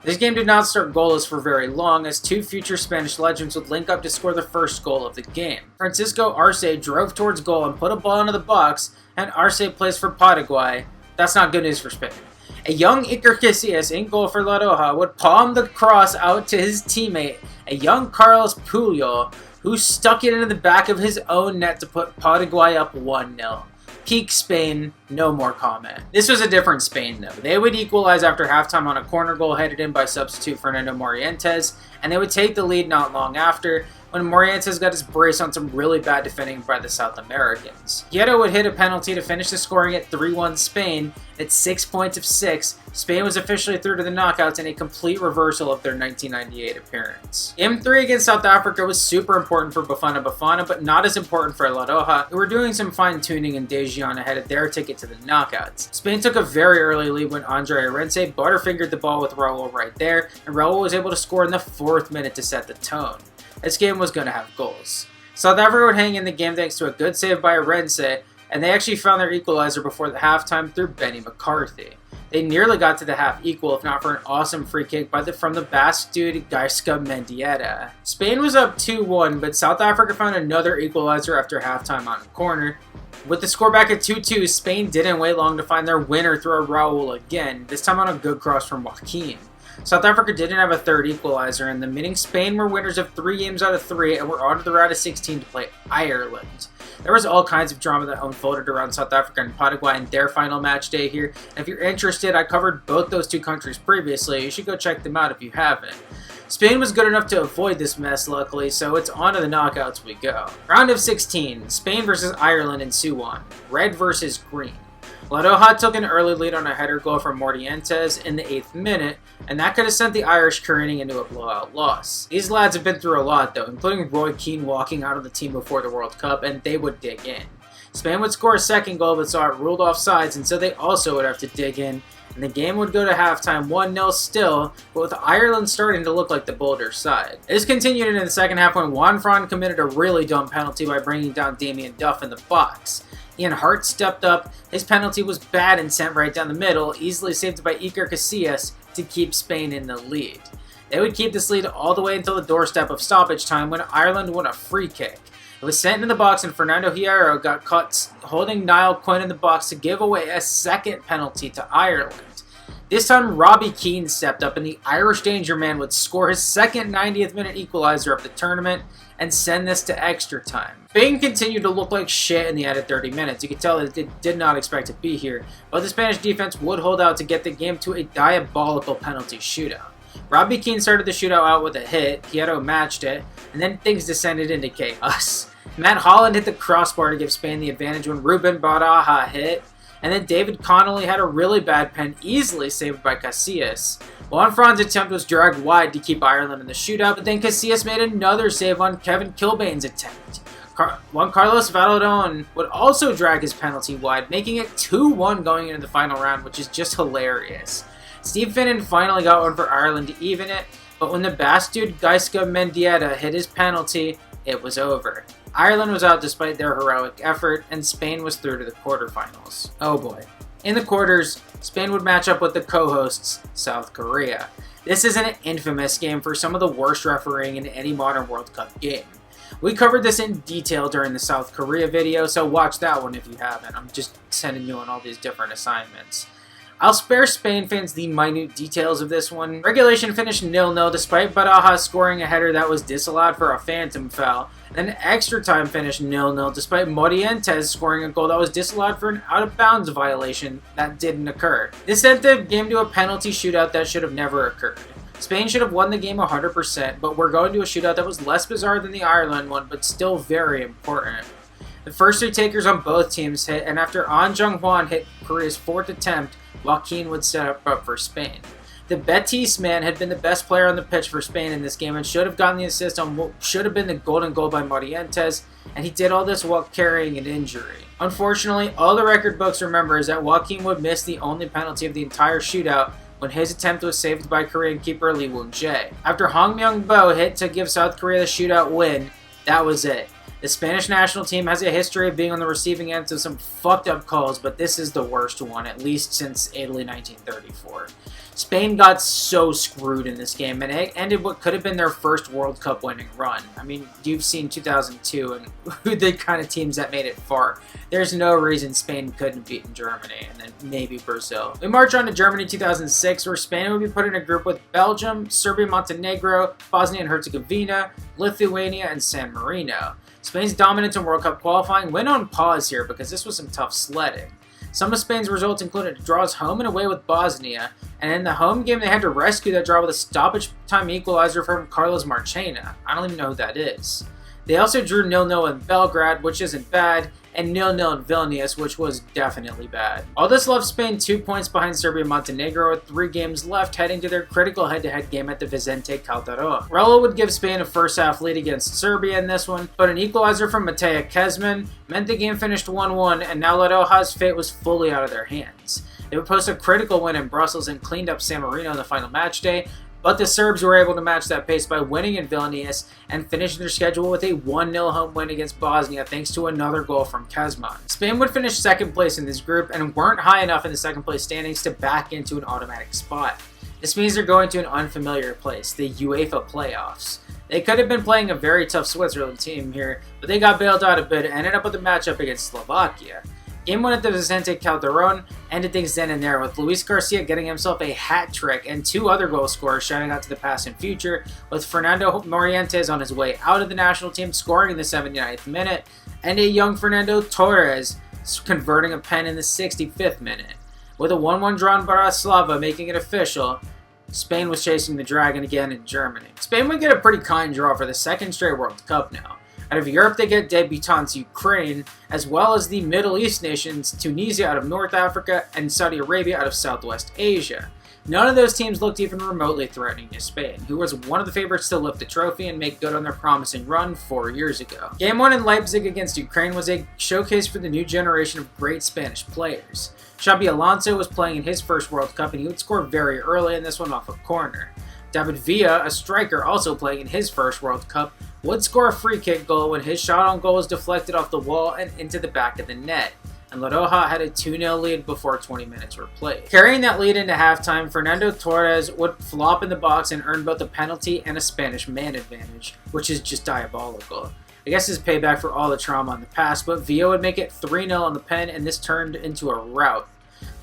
This game did not start goalless for very long, as 2 future Spanish legends would link up to score the first goal of the game. Francisco Arce drove towards goal and put a ball into the box, and Arce plays for Paraguay. That's not good news for Spain. A young Iker Casillas in goal for La Roja would palm the cross out to his teammate, a young Carlos Puyol, who stuck it into the back of his own net to put Paraguay up 1-0. Peak Spain, no more comment. This was a different Spain though. They would equalize after halftime on a corner goal headed in by substitute Fernando Morientes, and they would take the lead not long after when Morientes got his brace on some really bad defending by the South Americans. Hierro would hit a penalty to finish the scoring at 3-1 Spain. At 6 points of 6, Spain was officially through to the knockouts in a complete reversal of their 1998 appearance. Game 3 against South Africa was super important for Bafana, but not as important for La Roja, who were doing some fine-tuning in Daejeon ahead of their ticket to the knockouts. Spain took a very early lead when Andre Arense butterfingered the ball with Raul right there, and Raul was able to score in the 4th minute to set the tone. This game was going to have goals. South Africa would hang in the game thanks to a good save by Arense, and they actually found their equalizer before the halftime through Benny McCarthy. They nearly got to the half equal if not for an awesome free kick from the Basque dude Gaisca Mendieta. Spain was up 2-1, but South Africa found another equalizer after halftime on a corner. With the score back at 2-2, Spain didn't wait long to find their winner through Raul again, this time on a good cross from Joaquin. South Africa didn't have a 3rd equalizer, and the meaning Spain were winners of 3 games out of 3 and were on to the round of 16 to play Ireland. There was all kinds of drama that unfolded around South Africa and Paraguay in their final match day here, and if you're interested, I covered both those 2 countries previously. You should go check them out if you haven't. Spain was good enough to avoid this mess, luckily, so it's on to the knockouts we go. Round of 16, Spain versus Ireland in Suwon, red versus green. La Roja took an early lead on a header goal from Morientes in the 8th minute, and that could have sent the Irish careening into a blowout loss. These lads have been through a lot though, including Roy Keane walking out of the team before the World Cup, and they would dig in. Spain would score a second goal but saw it ruled offsides, and so they also would have to dig in, and the game would go to halftime 1-0 still, but with Ireland starting to look like the bolder side. This continued in the second half when Juanfran committed a really dumb penalty by bringing down Damien Duff in the box. Ian Hart stepped up, his penalty was bad and sent right down the middle, easily saved by Iker Casillas to keep Spain in the lead. They would keep this lead all the way until the doorstep of stoppage time when Ireland won a free kick. It was sent into the box and Fernando Hierro got caught holding Niall Quinn in the box to give away a second penalty to Ireland. This time Robbie Keane stepped up and the Irish Danger Man would score his second 90th minute equalizer of the tournament and send this to extra time. Spain continued to look like shit in the added 30 minutes. You could tell that they did not expect to be here, but the Spanish defense would hold out to get the game to a diabolical penalty shootout. Robbie Keane started the shootout out with a hit, Hierro matched it, and then things descended into chaos. Matt Holland hit the crossbar to give Spain the advantage when Ruben Baraja hit, and then David Connolly had a really bad pen easily saved by Casillas. Juanfran's attempt was dragged wide to keep Ireland in the shootout, but then Casillas made another save on Kevin Kilbane's attempt. Juan Carlos Valadon would also drag his penalty wide, making it 2-1 going into the final round, which is just hilarious. Steve Finnan finally got one for Ireland to even it, but when the Basque dude Gaisca Mendieta hit his penalty, it was over. Ireland was out despite their heroic effort, and Spain was through to the quarterfinals. Oh boy. In the quarters, Spain would match up with the co-hosts, South Korea. This is an infamous game for some of the worst refereeing in any modern World Cup game. We covered this in detail during the South Korea video, so watch that one if you haven't. I'm just sending you on all these different assignments. I'll spare Spain fans the minute details of this one. Regulation finished 0-0 despite Baraja scoring a header that was disallowed for a phantom foul. Then extra time finished 0-0 despite Morientes scoring a goal that was disallowed for an out-of-bounds violation that didn't occur. This sent the game to a penalty shootout that should have never occurred. Spain should have won the game 100%, but we're going to a shootout that was less bizarre than the Ireland one, but still very important. The first three takers on both teams hit, and after An Jung-hwan hit Korea's fourth attempt, Joaquin would set up for Spain. The Betis man had been the best player on the pitch for Spain in this game and should have gotten the assist on what should have been the golden goal by Morientes, and he did all this while carrying an injury. Unfortunately, all the record books remember is that Joaquin would miss the only penalty of the entire shootout when his attempt was saved by Korean keeper Lee Woon-jae. After Hong Myung-bo hit to give South Korea the shootout win, that was it. The Spanish national team has a history of being on the receiving end of some fucked up calls, but this is the worst one, at least since Italy 1934. Spain got so screwed in this game, and it ended what could have been their first World Cup winning run. I mean, you've seen 2002 and who the kind of teams that made it far. There's no reason Spain couldn't have beaten Germany, and then maybe Brazil. We march on to Germany 2006, where Spain would be put in a group with Belgium, Serbia, Montenegro, Bosnia and Herzegovina, Lithuania, and San Marino. Spain's dominance in World Cup qualifying went on pause here because this was some tough sledding. Some of Spain's results included draws home and away with Bosnia, and in the home game they had to rescue that draw with a stoppage time equalizer from Carlos Marchena. I don't even know who that is. They also drew 0-0 in Belgrade, which isn't bad, and 0-0 in Vilnius, which was definitely bad. All this left Spain 2 points behind Serbia and Montenegro with 3 games left heading to their critical head-to-head game at the Vicente Calderón. Raul would give Spain a first-half lead against Serbia in this one, but an equalizer from Matej Kezman meant the game finished 1-1, and now La Roja's fate was fully out of their hands. They would post a critical win in Brussels and cleaned up San Marino in the final match day, but the Serbs were able to match that pace by winning in Vilnius and finishing their schedule with a 1-0 home win against Bosnia thanks to another goal from Kezman. Spain would finish second place in this group and weren't high enough in the second place standings to back into an automatic spot. This means they're going to an unfamiliar place, the UEFA playoffs. They could have been playing a very tough Switzerland team here, but they got bailed out a bit and ended up with a matchup against Slovakia. Game 1 at the Vicente Calderón ended things then and there, with Luis Garcia getting himself a hat trick and 2 other goal scorers shouting out to the past and future, with Fernando Morientes on his way out of the national team scoring in the 79th minute, and a young Fernando Torres converting a pen in the 65th minute. With a 1-1 draw in Bratislava making it official, Spain was chasing the dragon again in Germany. Spain would get a pretty kind draw for the second straight World Cup now. Out of Europe, they get debutants Ukraine, as well as the Middle East nations Tunisia out of North Africa and Saudi Arabia out of Southwest Asia. None of those teams looked even remotely threatening to Spain, who was one of the favorites to lift the trophy and make good on their promising run 4 years ago. Game 1 in Leipzig against Ukraine was a showcase for the new generation of great Spanish players. Xabi Alonso was playing in his first World Cup, and he would score very early in this one off a corner. David Villa, a striker also playing in his first World Cup, would score a free kick goal when his shot on goal was deflected off the wall and into the back of the net, and La Roja had a 2-0 lead before 20 minutes were played. Carrying that lead into halftime, Fernando Torres would flop in the box and earn both a penalty and a Spanish man advantage, which is just diabolical. I guess it's payback for all the trauma in the past, but Villa would make it 3-0 on the pen, and this turned into a rout.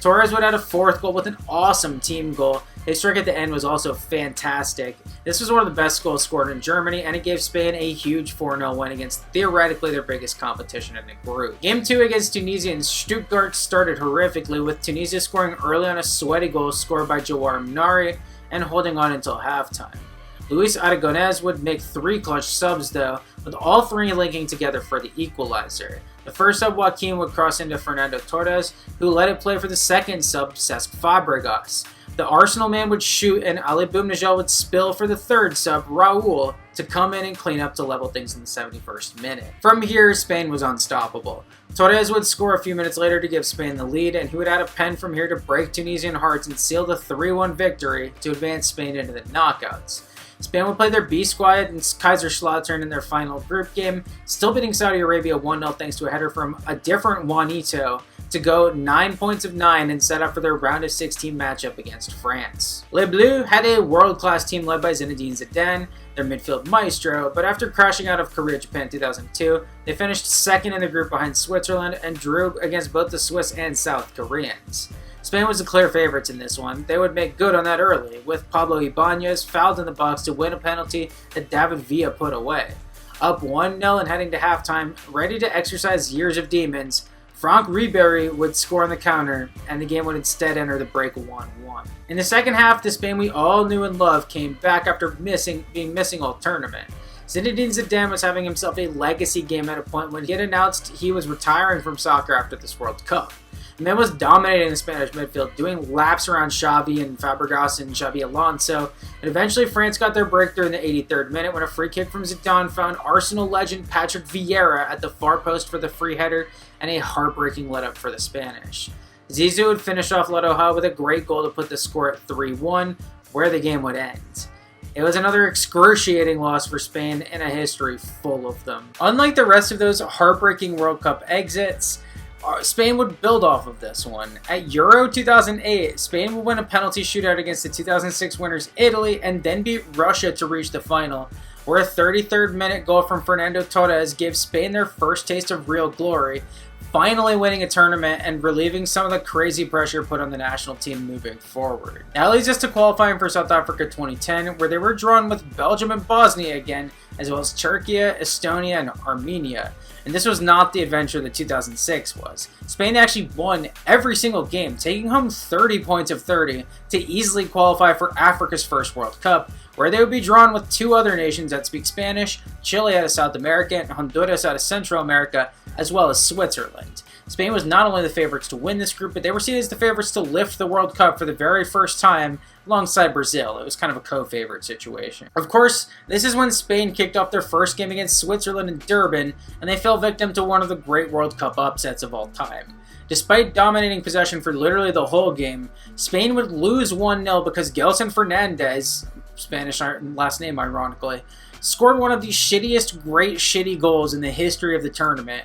Torres would add a fourth goal with an awesome team goal. His strike at the end was also fantastic. This was one of the best goals scored in Germany, and it gave Spain a huge 4-0 win against theoretically their biggest competition in the group. Game 2 against Tunisia in Stuttgart started horrifically, with Tunisia scoring early on a sweaty goal scored by Jawar Mnari and holding on until halftime. Luis Aragonés would make 3 clutch subs though, with all 3 linking together for the equalizer. The first sub, Joaquin, would cross into Fernando Torres, who let it play for the second sub, Cesc Fabregas. The Arsenal man would shoot, and Ali Boumnajel would spill for the third sub, Raul, to come in and clean up to level things in the 71st minute. From here, Spain was unstoppable. Torres would score a few minutes later to give Spain the lead, and he would add a pen from here to break Tunisian hearts and seal the 3-1 victory to advance Spain into the knockouts. Spain would play their B squad in Kaiserslautern in their final group game, still beating Saudi Arabia 1-0 thanks to a header from a different Juanito to go 9 points of 9 and set up for their round of 16 matchup against France. Les Bleus had a world-class team led by Zinedine Zidane, their midfield maestro, but after crashing out of Korea Japan 2002, they finished second in the group behind Switzerland and drew against both the Swiss and South Koreans. Spain was the clear favorites in this one. They would make good on that early, with Pablo Ibanez fouled in the box to win a penalty that David Villa put away. Up 1-0 and heading to halftime, ready to exercise years of demons, Franck Ribéry would score on the counter, and the game would instead enter the break 1-1. In the second half, the Spain we all knew and loved came back after being missing all tournament. Zinedine Zidane was having himself a legacy game at a point when he had announced he was retiring from soccer after this World Cup. The man was dominating the Spanish midfield, doing laps around Xavi and Fabregas and Xabi Alonso, and eventually France got their breakthrough in the 83rd minute when a free kick from Zidane found Arsenal legend Patrick Vieira at the far post for the free header and a heartbreaking let-up for the Spanish. Zizou would finish off La Roja with a great goal to put the score at 3-1, where the game would end. It was another excruciating loss for Spain in a history full of them. Unlike the rest of those heartbreaking World Cup exits, Spain would build off of this one. At Euro 2008, Spain would win a penalty shootout against the 2006 winners Italy and then beat Russia to reach the final, where a 33rd minute goal from Fernando Torres gave Spain their first taste of real glory, finally winning a tournament and relieving some of the crazy pressure put on the national team moving forward. That leads us to qualifying for South Africa 2010, where they were drawn with Belgium and Bosnia again, as well as Turkey, Estonia, and Armenia. And this was not the adventure that 2006 was. Spain actually won every single game, taking home 30 points of 30 to easily qualify for Africa's first World Cup, where they would be drawn with 2 other nations that speak Spanish, Chile out of South America and Honduras out of Central America, as well as Switzerland. Spain was not only the favorites to win this group, but they were seen as the favorites to lift the World Cup for the very first time alongside Brazil. It was kind of a co-favorite situation. Of course, this is when Spain kicked off their first game against Switzerland in Durban, and they fell victim to one of the great World Cup upsets of all time. Despite dominating possession for literally the whole game, Spain would lose 1-0 because Gelson Fernandez, Spanish last name ironically, scored one of the shittiest great shitty goals in the history of the tournament.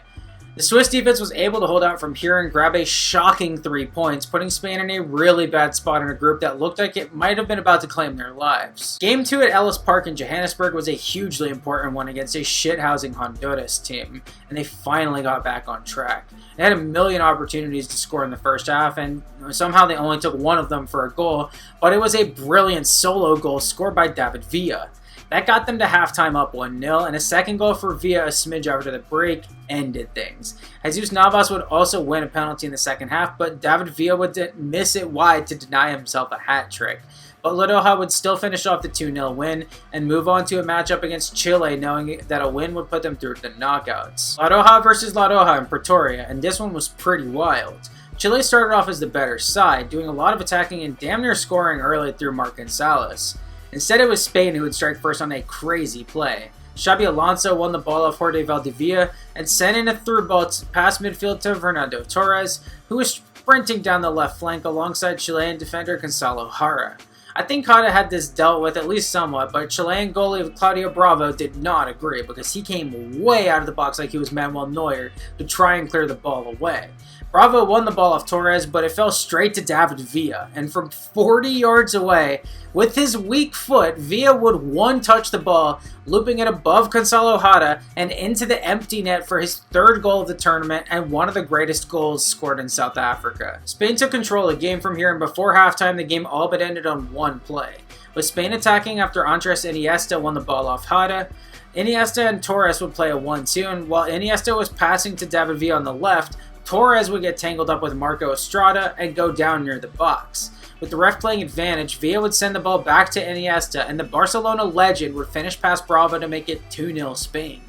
The Swiss defense was able to hold out from here and grab a shocking 3 points, putting Spain in a really bad spot in a group that looked like it might have been about to claim their lives. Game 2 at Ellis Park in Johannesburg was a hugely important one against a shithousing Honduras team, and they finally got back on track. They had a million opportunities to score in the first half, and somehow they only took one of them for a goal, but it was a brilliant solo goal scored by David Villa. That got them to halftime up 1-0, and a second goal for Villa a smidge after the break ended things. Jesus Navas would also win a penalty in the second half, but David Villa would miss it wide to deny himself a hat trick. But La Roja would still finish off the 2-0 win and move on to a matchup against Chile, knowing that a win would put them through to the knockouts. La Roja versus La Roja in Pretoria, and this one was pretty wild. Chile started off as the better side, doing a lot of attacking and damn near scoring early through Marc Gonzalez. Instead, it was Spain who would strike first on a crazy play. Xabi Alonso won the ball off Jorge Valdivia and sent in a through ball past midfield to Fernando Torres, who was sprinting down the left flank alongside Chilean defender Gonzalo Jara. I think Jara had this dealt with at least somewhat, but Chilean goalie Claudio Bravo did not agree because he came way out of the box like he was Manuel Neuer to try and clear the ball away. Bravo won the ball off Torres, but it fell straight to David Villa, and from 40 yards away, with his weak foot, Villa would one-touch the ball, looping it above Gonzalo Jara and into the empty net for his third goal of the tournament and one of the greatest goals scored in South Africa. Spain took control of the game from here, and before halftime, the game all but ended on one play. With Spain attacking after Andres Iniesta won the ball off Jara, Iniesta and Torres would play a 1-2, and while Iniesta was passing to David Villa on the left, Torres would get tangled up with Marco Estrada and go down near the box. With the ref playing advantage, Villa would send the ball back to Iniesta, and the Barcelona legend would finish past Bravo to make it 2-0 Spain.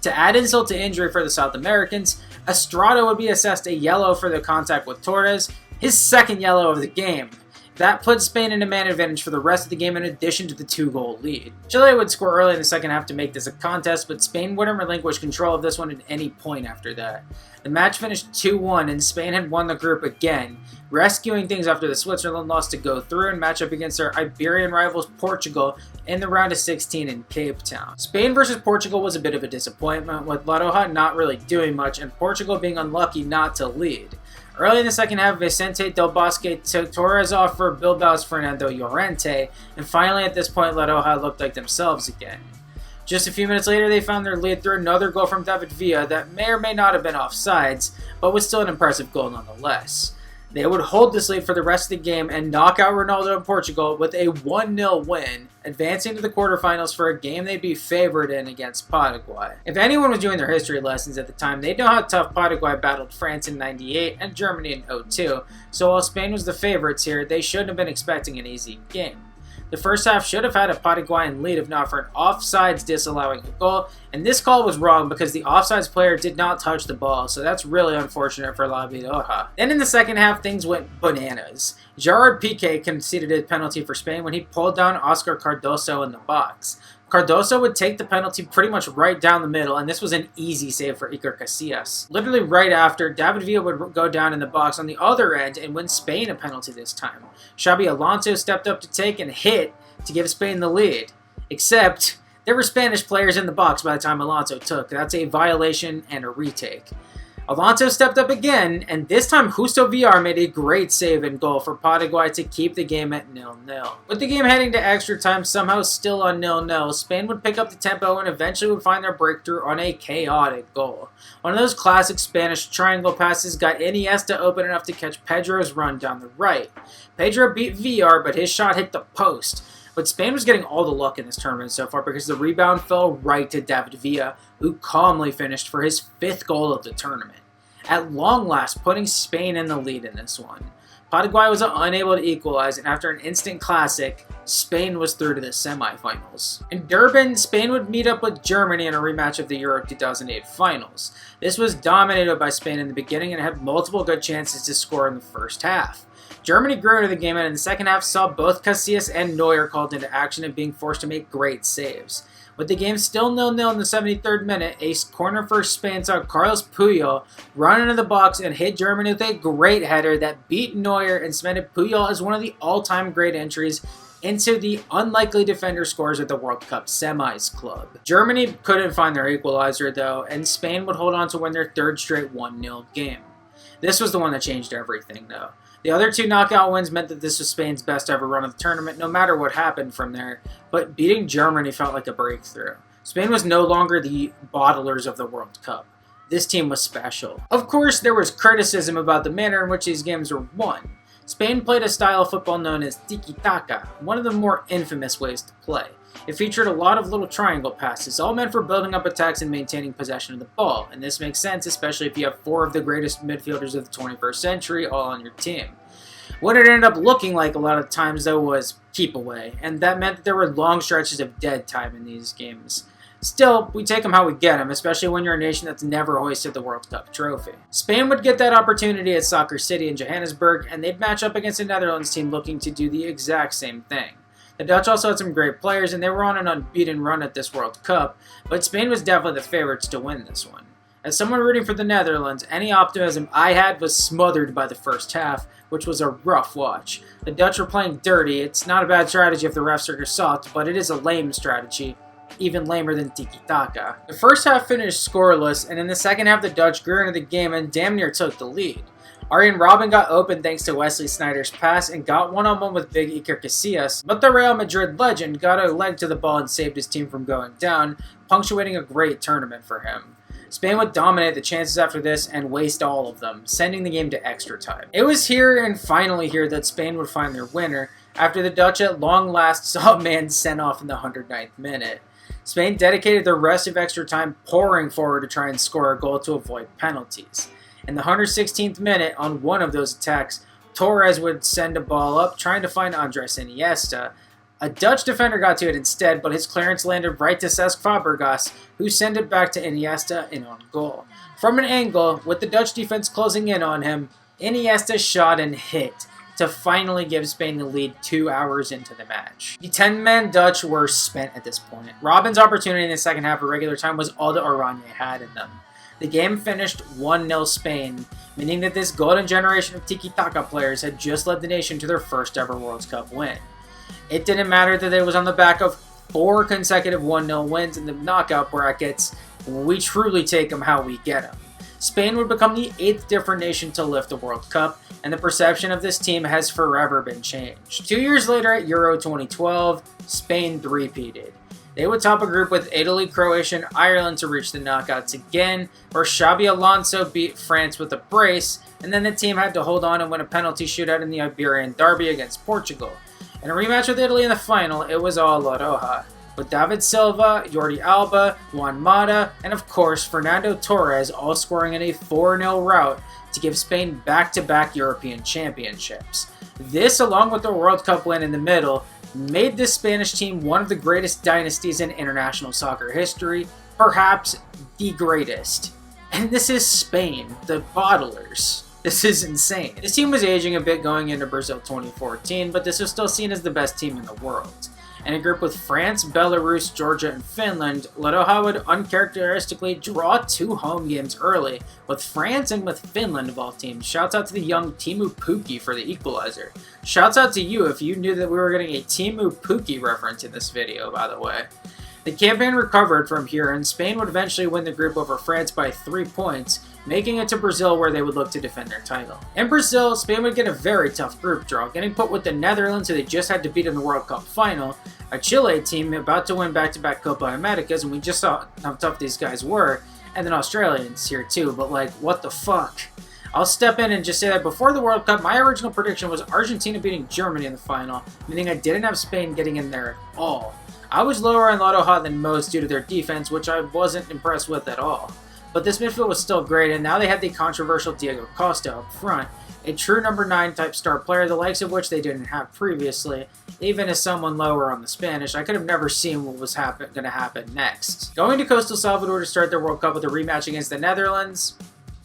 To add insult to injury for the South Americans, Estrada would be assessed a yellow for the contact with Torres, his second yellow of the game. That put Spain in a man advantage for the rest of the game in addition to the 2-goal lead. Chile would score early in the second half to make this a contest, but Spain wouldn't relinquish control of this one at any point after that. The match finished 2-1 and Spain had won the group again, rescuing things after the Switzerland loss to go through and match up against their Iberian rivals Portugal in the round of 16 in Cape Town. Spain versus Portugal was a bit of a disappointment, with La Roja not really doing much and Portugal being unlucky not to lead. Early in the second half, Vicente Del Bosque took Torres off for Bilbao's Fernando Llorente, and finally at this point La Roja looked like themselves again. Just a few minutes later, they found their lead through another goal from David Villa that may or may not have been offsides, but was still an impressive goal nonetheless. They would hold this lead for the rest of the game and knock out Ronaldo and Portugal with a 1-0 win, advancing to the quarterfinals for a game they'd be favored in against Paraguay. If anyone was doing their history lessons at the time, they'd know how tough Paraguay battled France in '98 and Germany in '02, so while Spain was the favorites here, they shouldn't have been expecting an easy game. The first half should have had a Paraguayan lead if not for an offsides disallowing a goal, and this call was wrong because the offsides player did not touch the ball, so that's really unfortunate for La Roja. Then in the second half, things went bananas. Gerard Piqué conceded a penalty for Spain when he pulled down Oscar Cardoso in the box. Cardoso would take the penalty pretty much right down the middle, and this was an easy save for Iker Casillas. Literally right after, David Villa would go down in the box on the other end and win Spain a penalty this time. Xabi Alonso stepped up to take and hit to give Spain the lead. Except, there were Spanish players in the box by the time Alonso took. That's a violation and a retake. Alonso stepped up again, and this time Justo Villar made a great save and goal for Paraguay to keep the game at 0-0. With the game heading to extra time somehow still on 0-0, Spain would pick up the tempo and eventually would find their breakthrough on a chaotic goal. One of those classic Spanish triangle passes got Iniesta open enough to catch Pedro's run down the right. Pedro beat Villar, but his shot hit the post. But Spain was getting all the luck in this tournament so far because the rebound fell right to David Villa, who calmly finished for his 5th goal of the tournament, at long last putting Spain in the lead in this one. Paraguay was unable to equalize, and after an instant classic, Spain was through to the semifinals. In Durban, Spain would meet up with Germany in a rematch of the Euro 2008 finals. This was dominated by Spain in the beginning and had multiple good chances to score in the first half. Germany grew into the game and in the second half saw both Casillas and Neuer called into action and being forced to make great saves. With the game still 0-0 in the 73rd minute, a corner for Spain saw Carlos Puyol run into the box and hit Germany with a great header that beat Neuer and cemented Puyol as one of the all-time great entries into the unlikely defender scores at the World Cup semis club. Germany couldn't find their equalizer though, and Spain would hold on to win their 3rd straight 1-0 game. This was the one that changed everything though. The other 2 knockout wins meant that this was Spain's best ever run of the tournament, no matter what happened from there, but beating Germany felt like a breakthrough. Spain was no longer the bottlers of the World Cup. This team was special. Of course, there was criticism about the manner in which these games were won. Spain played a style of football known as tiki-taka, one of the more infamous ways to play. It featured a lot of little triangle passes, all meant for building up attacks and maintaining possession of the ball, and this makes sense especially if you have 4 of the greatest midfielders of the 21st century all on your team. What it ended up looking like a lot of times though was keep away, and that meant that there were long stretches of dead time in these games. Still, we take them how we get them, especially when you're a nation that's never hoisted the World Cup trophy. Spain would get that opportunity at Soccer City in Johannesburg, and they'd match up against a Netherlands team looking to do the exact same thing. The Dutch also had some great players, and they were on an unbeaten run at this World Cup, but Spain was definitely the favorites to win this one. As someone rooting for the Netherlands, any optimism I had was smothered by the first half, which was a rough watch. The Dutch were playing dirty. It's not a bad strategy if the refs are soft, but it is a lame strategy. Even lamer than tiki-taka. The first half finished scoreless, and in the second half the Dutch grew into the game and damn near took the lead. Arjen Robben got open thanks to Wesley Sneijder's pass and got one-on-one with big Iker Casillas, but the Real Madrid legend got a leg to the ball and saved his team from going down, punctuating a great tournament for him. Spain would dominate the chances after this and waste all of them, sending the game to extra time. It was here and finally here that Spain would find their winner, after the Dutch at long last saw a man sent off in the 109th minute. Spain dedicated the rest of extra time pouring forward to try and score a goal to avoid penalties. In the 116th minute, on one of those attacks, Torres would send a ball up trying to find Andres Iniesta. A Dutch defender got to it instead, but his clearance landed right to Cesc Fabregas, who sent it back to Iniesta in on goal. From an angle, with the Dutch defense closing in on him, Iniesta shot and hit to finally give Spain the lead 2 hours into the match. The 10-man Dutch were spent at this point. Robben's opportunity in the second half of regular time was all that Oranje had in them. The game finished 1-0 Spain, meaning that this golden generation of tiki-taka players had just led the nation to their first ever World Cup win. It didn't matter that it was on the back of 4 consecutive 1-0 wins in the knockout brackets. We truly take them how we get them. Spain would become the 8th different nation to lift the World Cup, and the perception of this team has forever been changed. 2 years later at Euro 2012, Spain three-peated. They would top a group with Italy, Croatia, and Ireland to reach the knockouts again, where Xabi Alonso beat France with a brace, and then the team had to hold on and win a penalty shootout in the Iberian Derby against Portugal. In a rematch with Italy in the final, it was all La Roja, with David Silva, Jordi Alba, Juan Mata, and of course Fernando Torres all scoring in a 4-0 rout to give Spain back-to-back European championships. This, along with the World Cup win in the middle, made this Spanish team one of the greatest dynasties in international soccer history, perhaps the greatest. And this is Spain, the bottlers. This is insane. This team was aging a bit going into Brazil 2014, but this was still seen as the best team in the world. In a group with France, Belarus, Georgia, and Finland, La Roja would uncharacteristically draw 2 home games early, with France and with Finland of all teams. Shouts out to the young Teemu Pukki for the equalizer. Shouts out to you if you knew that we were getting a Teemu Pukki reference in this video, by the way. The campaign recovered from here, and Spain would eventually win the group over France by 3 points, making it to Brazil where they would look to defend their title. In Brazil, Spain would get a very tough group draw, getting put with the Netherlands, who they just had to beat in the World Cup final, a Chile team about to win back-to-back Copa Americas, and we just saw how tough these guys were, and then Australians here too, but like, what the fuck? I'll step in and just say that before the World Cup, my original prediction was Argentina beating Germany in the final, meaning I didn't have Spain getting in there at all. I was lower on La Roja than most due to their defense, which I wasn't impressed with at all. But this midfield was still great, and now they had the controversial Diego Costa up front, a true number 9 type star player, the likes of which they didn't have previously. Even as someone lower on the Spanish, I could have never seen what was going to happen next. Going to Coastal Salvador to start their World Cup with a rematch against the Netherlands,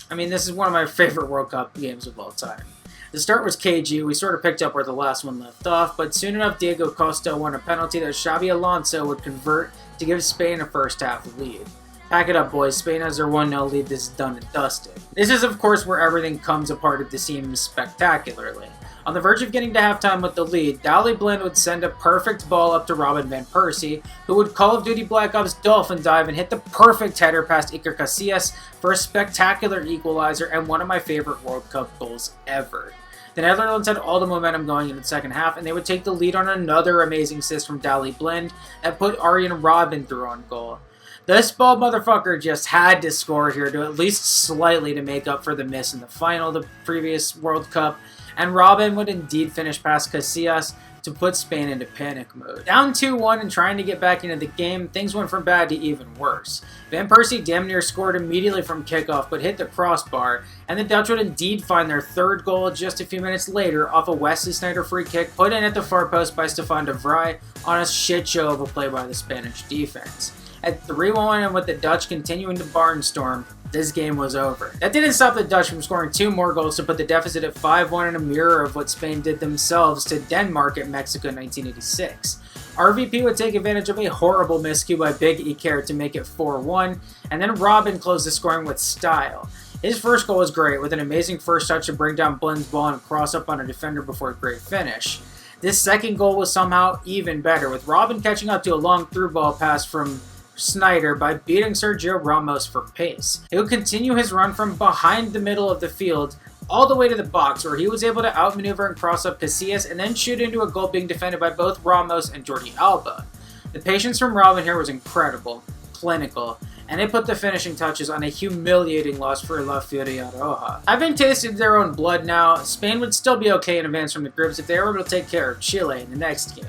I mean, this is one of my favorite World Cup games of all time. The start was cagey, we sort of picked up where the last one left off, but soon enough Diego Costa won a penalty that Xabi Alonso would convert to give Spain a first half lead. Pack it up, boys. Spain has their 1-0 lead. This is done and dusted. This is, of course, where everything comes apart at the seams spectacularly. On the verge of getting to halftime with the lead, Daley Blind would send a perfect ball up to Robin van Persie, who would Call of Duty Black Ops dolphin dive and hit the perfect header past Iker Casillas for a spectacular equalizer and one of my favorite World Cup goals ever. The Netherlands had all the momentum going into the second half, and they would take the lead on another amazing assist from Daley Blind that put Arjen Robben through on goal. This ball motherfucker just had to score here to at least slightly to make up for the miss in the final of the previous World Cup, and Robben would indeed finish past Casillas to put Spain into panic mode. Down 2-1 and trying to get back into the game, things went from bad to even worse. Van Persie damn near scored immediately from kickoff but hit the crossbar, and the Dutch would indeed find their third goal just a few minutes later off a Wesley Sneijder free kick put in at the far post by Stefan de Vrij on a shit show of a play by the Spanish defense. At 3-1 and with the Dutch continuing to barnstorm, this game was over. That didn't stop the Dutch from scoring 2 more goals to put the deficit at 5-1 in a mirror of what Spain did themselves to Denmark at Mexico in 1986. RVP would take advantage of a horrible miscue by Big Iker to make it 4-1, and then Robin closed the scoring with style. His first goal was great, with an amazing first touch to bring down Blind's ball and cross up on a defender before a great finish. This second goal was somehow even better, with Robin catching up to a long through ball pass from Snyder by beating Sergio Ramos for pace. He would continue his run from behind the middle of the field all the way to the box, where he was able to outmaneuver and cross up Casillas and then shoot into a goal being defended by both Ramos and Jordi Alba. The patience from Robin here was incredible, clinical, and it put the finishing touches on a humiliating loss for La Furia Roja. Having tasted their own blood now, Spain would still be okay in advance from the groups if they were able to take care of Chile in the next game.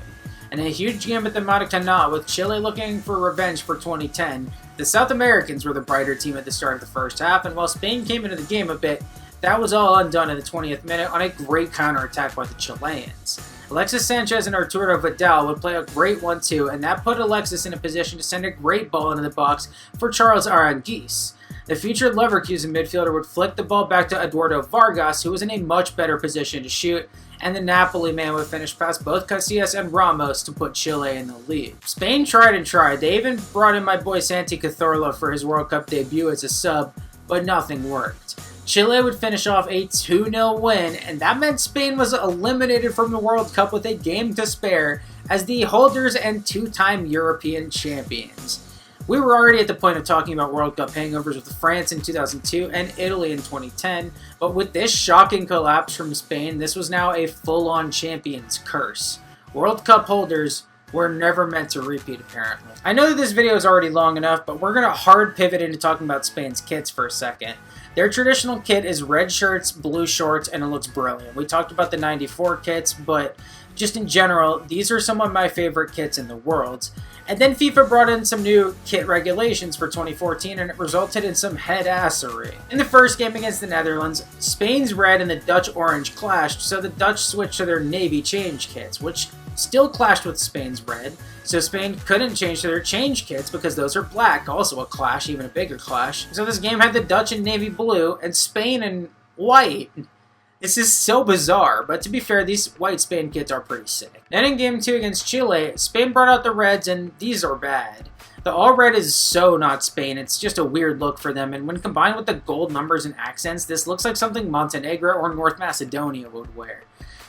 And a huge game at the Maracanã, with Chile looking for revenge for 2010, the South Americans were the brighter team at the start of the first half, and while Spain came into the game a bit, that was all undone in the 20th minute on a great counterattack by the Chileans. Alexis Sanchez and Arturo Vidal would play a great 1-2, and that put Alexis in a position to send a great ball into the box for Charles Aranguiz. The featured Leverkusen midfielder would flick the ball back to Eduardo Vargas, who was in a much better position to shoot, and the Napoli man would finish past both Casillas and Ramos to put Chile in the lead. Spain tried and tried. They even brought in my boy Santi Cazorla for his World Cup debut as a sub, but nothing worked. Chile would finish off a 2-0 win, and that meant Spain was eliminated from the World Cup with a game to spare as the holders and 2-time European champions. We were already at the point of talking about World Cup hangovers with France in 2002 and Italy in 2010, but with this shocking collapse from Spain, this was now a full-on champion's curse. World Cup holders were never meant to repeat, apparently. I know that this video is already long enough, but we're going to hard pivot into talking about Spain's kits for a second. Their traditional kit is red shirts, blue shorts, and it looks brilliant. We talked about the 94 kits, but just in general, these are some of my favorite kits in the world. And then FIFA brought in some new kit regulations for 2014, and it resulted in some head-assery. In the first game against the Netherlands, Spain's red and the Dutch orange clashed, so the Dutch switched to their navy change kits, which still clashed with Spain's red, so Spain couldn't change to their change kits because those are black, also a clash, even a bigger clash. So this game had the Dutch in navy blue and Spain in white. This is so bizarre, but to be fair, these white Spain kits are pretty sick. Then in game 2 against Chile, Spain brought out the reds, and these are bad. The all red is so not Spain, it's just a weird look for them, and when combined with the gold numbers and accents, this looks like something Montenegro or North Macedonia would wear.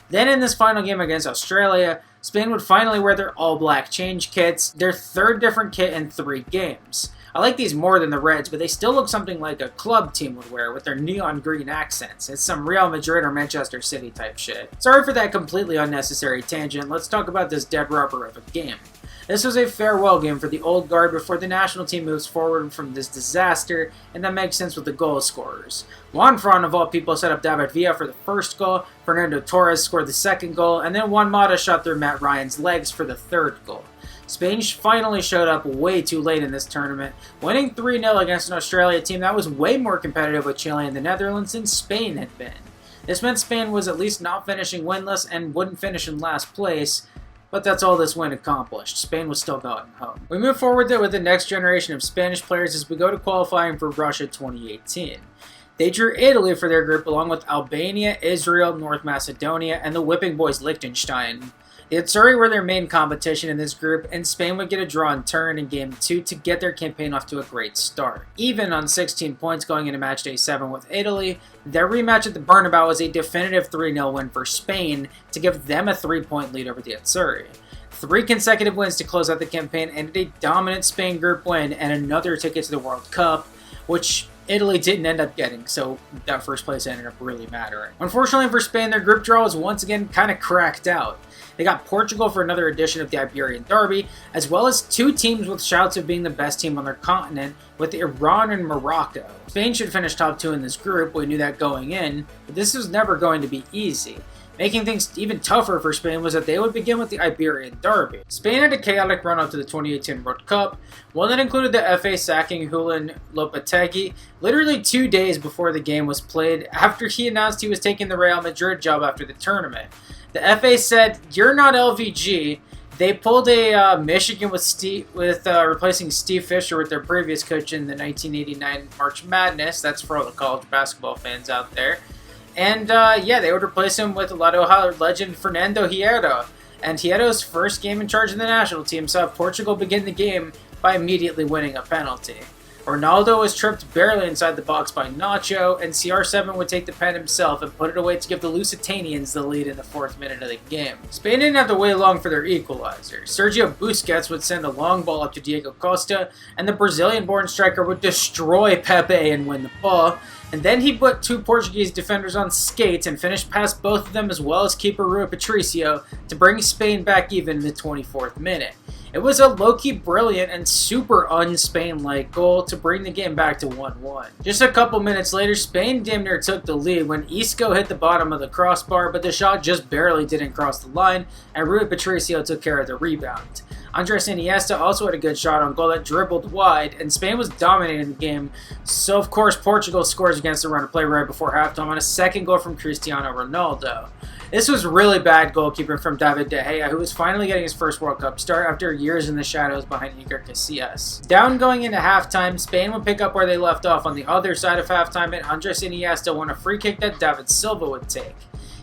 Then in this final game against Australia, Spain would finally wear their all-black change kits, their third different kit in 3 games. I like these more than the reds, but they still look something like a club team would wear with their neon green accents. It's some Real Madrid or Manchester City type shit. Sorry for that completely unnecessary tangent, let's talk about this dead rubber of a game. This was a farewell game for the old guard before the national team moves forward from this disaster, and that makes sense with the goal scorers. Juan Fran, of all people, set up David Villa for the first goal, Fernando Torres scored the second goal, and then Juan Mata shot through Matt Ryan's legs for the third goal. Spain finally showed up way too late in this tournament, winning 3-0 against an Australia team that was way more competitive with Chile and the Netherlands than Spain had been. This meant Spain was at least not finishing winless and wouldn't finish in last place, but that's all this win accomplished. Spain was still going home. We move forward with the next generation of Spanish players as we go to qualifying for Russia 2018. They drew Italy for their group along with Albania, Israel, North Macedonia, and the whipping boys Liechtenstein. The Azzurri were their main competition in this group, and Spain would get a draw in turn in Game 2 to get their campaign off to a great start. Even on 16 points going into Matchday 7 with Italy, their rematch at the Bernabeu was a definitive 3-0 win for Spain to give them a 3-point lead over the Azzurri. 3 consecutive wins to close out the campaign ended a dominant Spain group win and another ticket to the World Cup, which Italy didn't end up getting, so that first place ended up really mattering. Unfortunately for Spain, their group draw was once again kind of cracked out. They got Portugal for another edition of the Iberian Derby, as well as 2 teams with shouts of being the best team on their continent, with Iran and Morocco. Spain should finish top 2 in this group, we knew that going in, but this was never going to be easy. Making things even tougher for Spain was that they would begin with the Iberian Derby. Spain had a chaotic run up to the 2018 World Cup, one that included the FA sacking Julen Lopetegui literally 2 days before the game was played after he announced he was taking the Real Madrid job after the tournament. The FA said, "You're not LVG, They pulled a Michigan with replacing Steve Fisher with their previous coach in the 1989 March Madness. That's for all the college basketball fans out there. And yeah, they would replace him with Ohio legend Fernando Hierro. And Hierro's first game in charge of the national team saw Portugal begin the game by immediately winning a penalty. Ronaldo was tripped barely inside the box by Nacho, and CR7 would take the pen himself and put it away to give the Lusitanians the lead in the 4th minute of the game. Spain didn't have to wait long for their equalizer. Sergio Busquets would send a long ball up to Diego Costa, and the Brazilian-born striker would destroy Pepe and win the ball. And then he put 2 Portuguese defenders on skates and finished past both of them as well as keeper Rui Patricio to bring Spain back even in the 24th minute. It was a low-key brilliant and super un-Spain-like goal to bring the game back to 1-1. Just a couple minutes later, Spain damn near took the lead when Isco hit the bottom of the crossbar, but the shot just barely didn't cross the line, and Rui Patricio took care of the rebound. Andres Iniesta also had a good shot on goal that dribbled wide, and Spain was dominating the game, so of course Portugal scores against the run of play right before halftime on a second goal from Cristiano Ronaldo. This was really bad goalkeeping from David De Gea, who was finally getting his first World Cup start after years in the shadows behind Iker Casillas. Down going into halftime, Spain would pick up where they left off on the other side of halftime, and Andres Iniesta won a free kick that David Silva would take.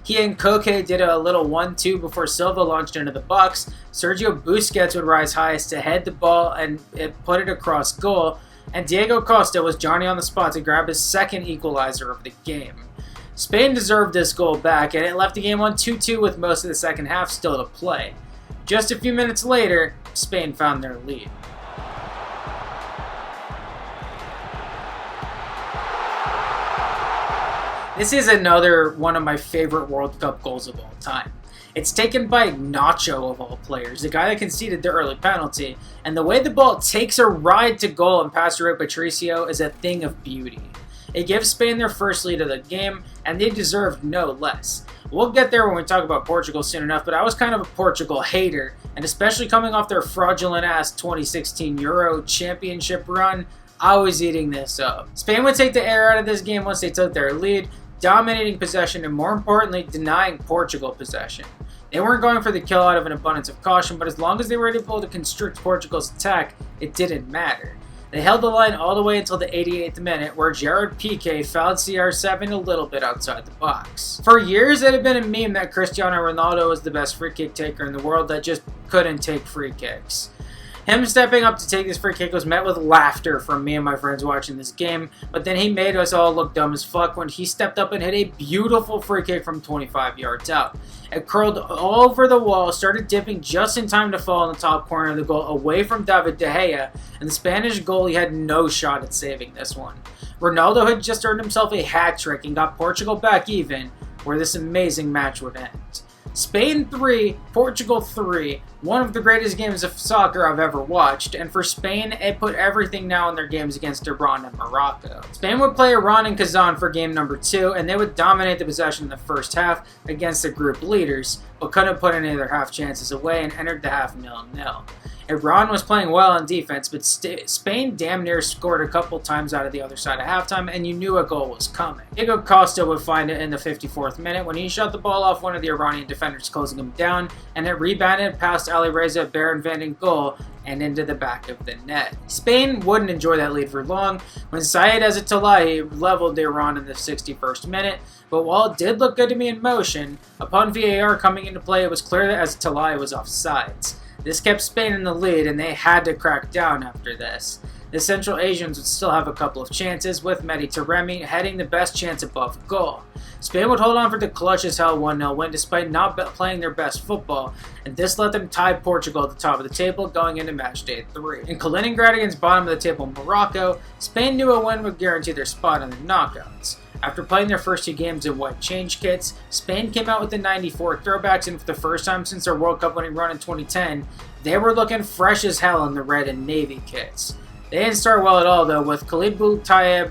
He and Koke did a little 1-2 before Silva launched into the box. Sergio Busquets would rise highest to head the ball and put it across goal, and Diego Costa was Johnny on the spot to grab his second equalizer of the game. Spain deserved this goal back, and it left the game on 2-2 with most of the second half still to play. Just a few minutes later, Spain found their lead. This is another one of my favorite World Cup goals of all time. It's taken by Nacho of all players, the guy that conceded the early penalty, and the way the ball takes a ride to goal and past Rui Patricio is a thing of beauty. It gives Spain their first lead of the game, and they deserved no less. We'll get there when we talk about Portugal soon enough, but I was kind of a Portugal hater, and especially coming off their fraudulent-ass 2016 Euro Championship run, I was eating this up. Spain would take the air out of this game once they took their lead, dominating possession and more importantly, denying Portugal possession. They weren't going for the kill out of an abundance of caution, but as long as they were able to constrict Portugal's attack, it didn't matter. They held the line all the way until the 88th minute, where Gerard Piqué fouled CR7 a little bit outside the box. For years, it had been a meme that Cristiano Ronaldo was the best free kick taker in the world that just couldn't take free kicks. Him stepping up to take this free kick was met with laughter from me and my friends watching this game, but then he made us all look dumb as fuck when he stepped up and hit a beautiful free kick from 25 yards out. It curled all over the wall, started dipping just in time to fall in the top corner of the goal away from David De Gea, and the Spanish goalie had no shot at saving this one. Ronaldo had just earned himself a hat trick and got Portugal back even, where this amazing match would end. Spain 3, Portugal 3, one of the greatest games of soccer I've ever watched, and for Spain, it put everything now in their games against Iran and Morocco. Spain would play Iran and Kazan for game number 2, and they would dominate the possession in the first half against the group leaders, but couldn't put any of their half chances away and entered the half 0-0. Iran was playing well on defense, but Spain damn near scored a couple times out of the other side of halftime, and you knew a goal was coming. Diego Costa would find it in the 54th minute when he shot the ball off one of the Iranian defenders, closing him down, and it rebounded past Alireza Baron Van goal and into the back of the net. Spain wouldn't enjoy that lead for long when Syed Ezzatolahi leveled the Iran in the 61st minute, but while it did look good to me in motion, upon VAR coming into play, it was clear that Ezzatolahi was offsides. This kept Spain in the lead, and they had to crack down after this. The Central Asians would still have a couple of chances, with Mehdi Taremi heading the best chance above goal. Spain would hold on for the clutch as hell 1-0 win despite not playing their best football, and this let them tie Portugal at the top of the table going into matchday 3. In Kaliningrad against bottom of the table Morocco, Spain knew a win would guarantee their spot in the knockouts. After playing their first 2 games in white change kits, Spain came out with the 94 throwbacks, and for the first time since their World Cup winning run in 2010, they were looking fresh as hell in the red and navy kits. They didn't start well at all though, with Khalid Boutayeb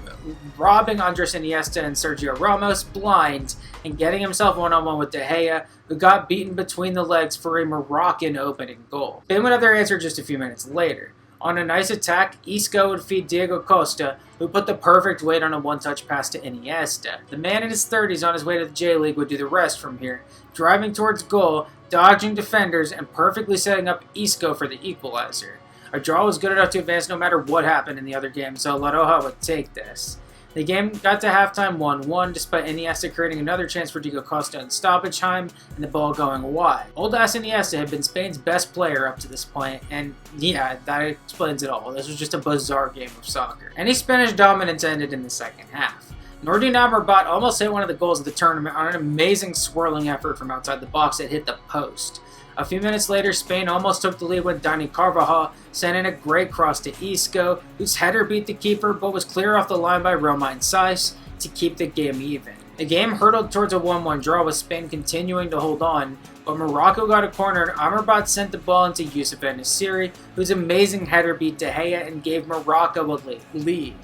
robbing Andres Iniesta and Sergio Ramos blind and getting himself one-on-one with De Gea, who got beaten between the legs for a Moroccan opening goal. Spain would have their answer just a few minutes later. On a nice attack, Isco would feed Diego Costa, who put the perfect weight on a one-touch pass to Iniesta. The man in his 30s on his way to the J-League would do the rest from here, driving towards goal, dodging defenders, and perfectly setting up Isco for the equalizer. A draw was good enough to advance no matter what happened in the other game, so La Roja would take this. The game got to halftime 1-1, despite Iniesta creating another chance for Diego Costa in stoppage time and the ball going wide. Old-ass Iniesta had been Spain's best player up to this point, and yeah, that explains it all. This was just a bizarre game of soccer. Any Spanish dominance ended in the second half. Nordin Amrabat almost hit one of the goals of the tournament on an amazing swirling effort from outside the box that hit the post. A few minutes later, Spain almost took the lead when Dani Carvajal sent in a great cross to Isco, whose header beat the keeper but was clear off the line by Romain Saiz to keep the game even. The game hurtled towards a 1-1 draw with Spain continuing to hold on, but Morocco got a corner and Amrabat sent the ball into Youssef En-Nesyri, whose amazing header beat De Gea and gave Morocco a late lead.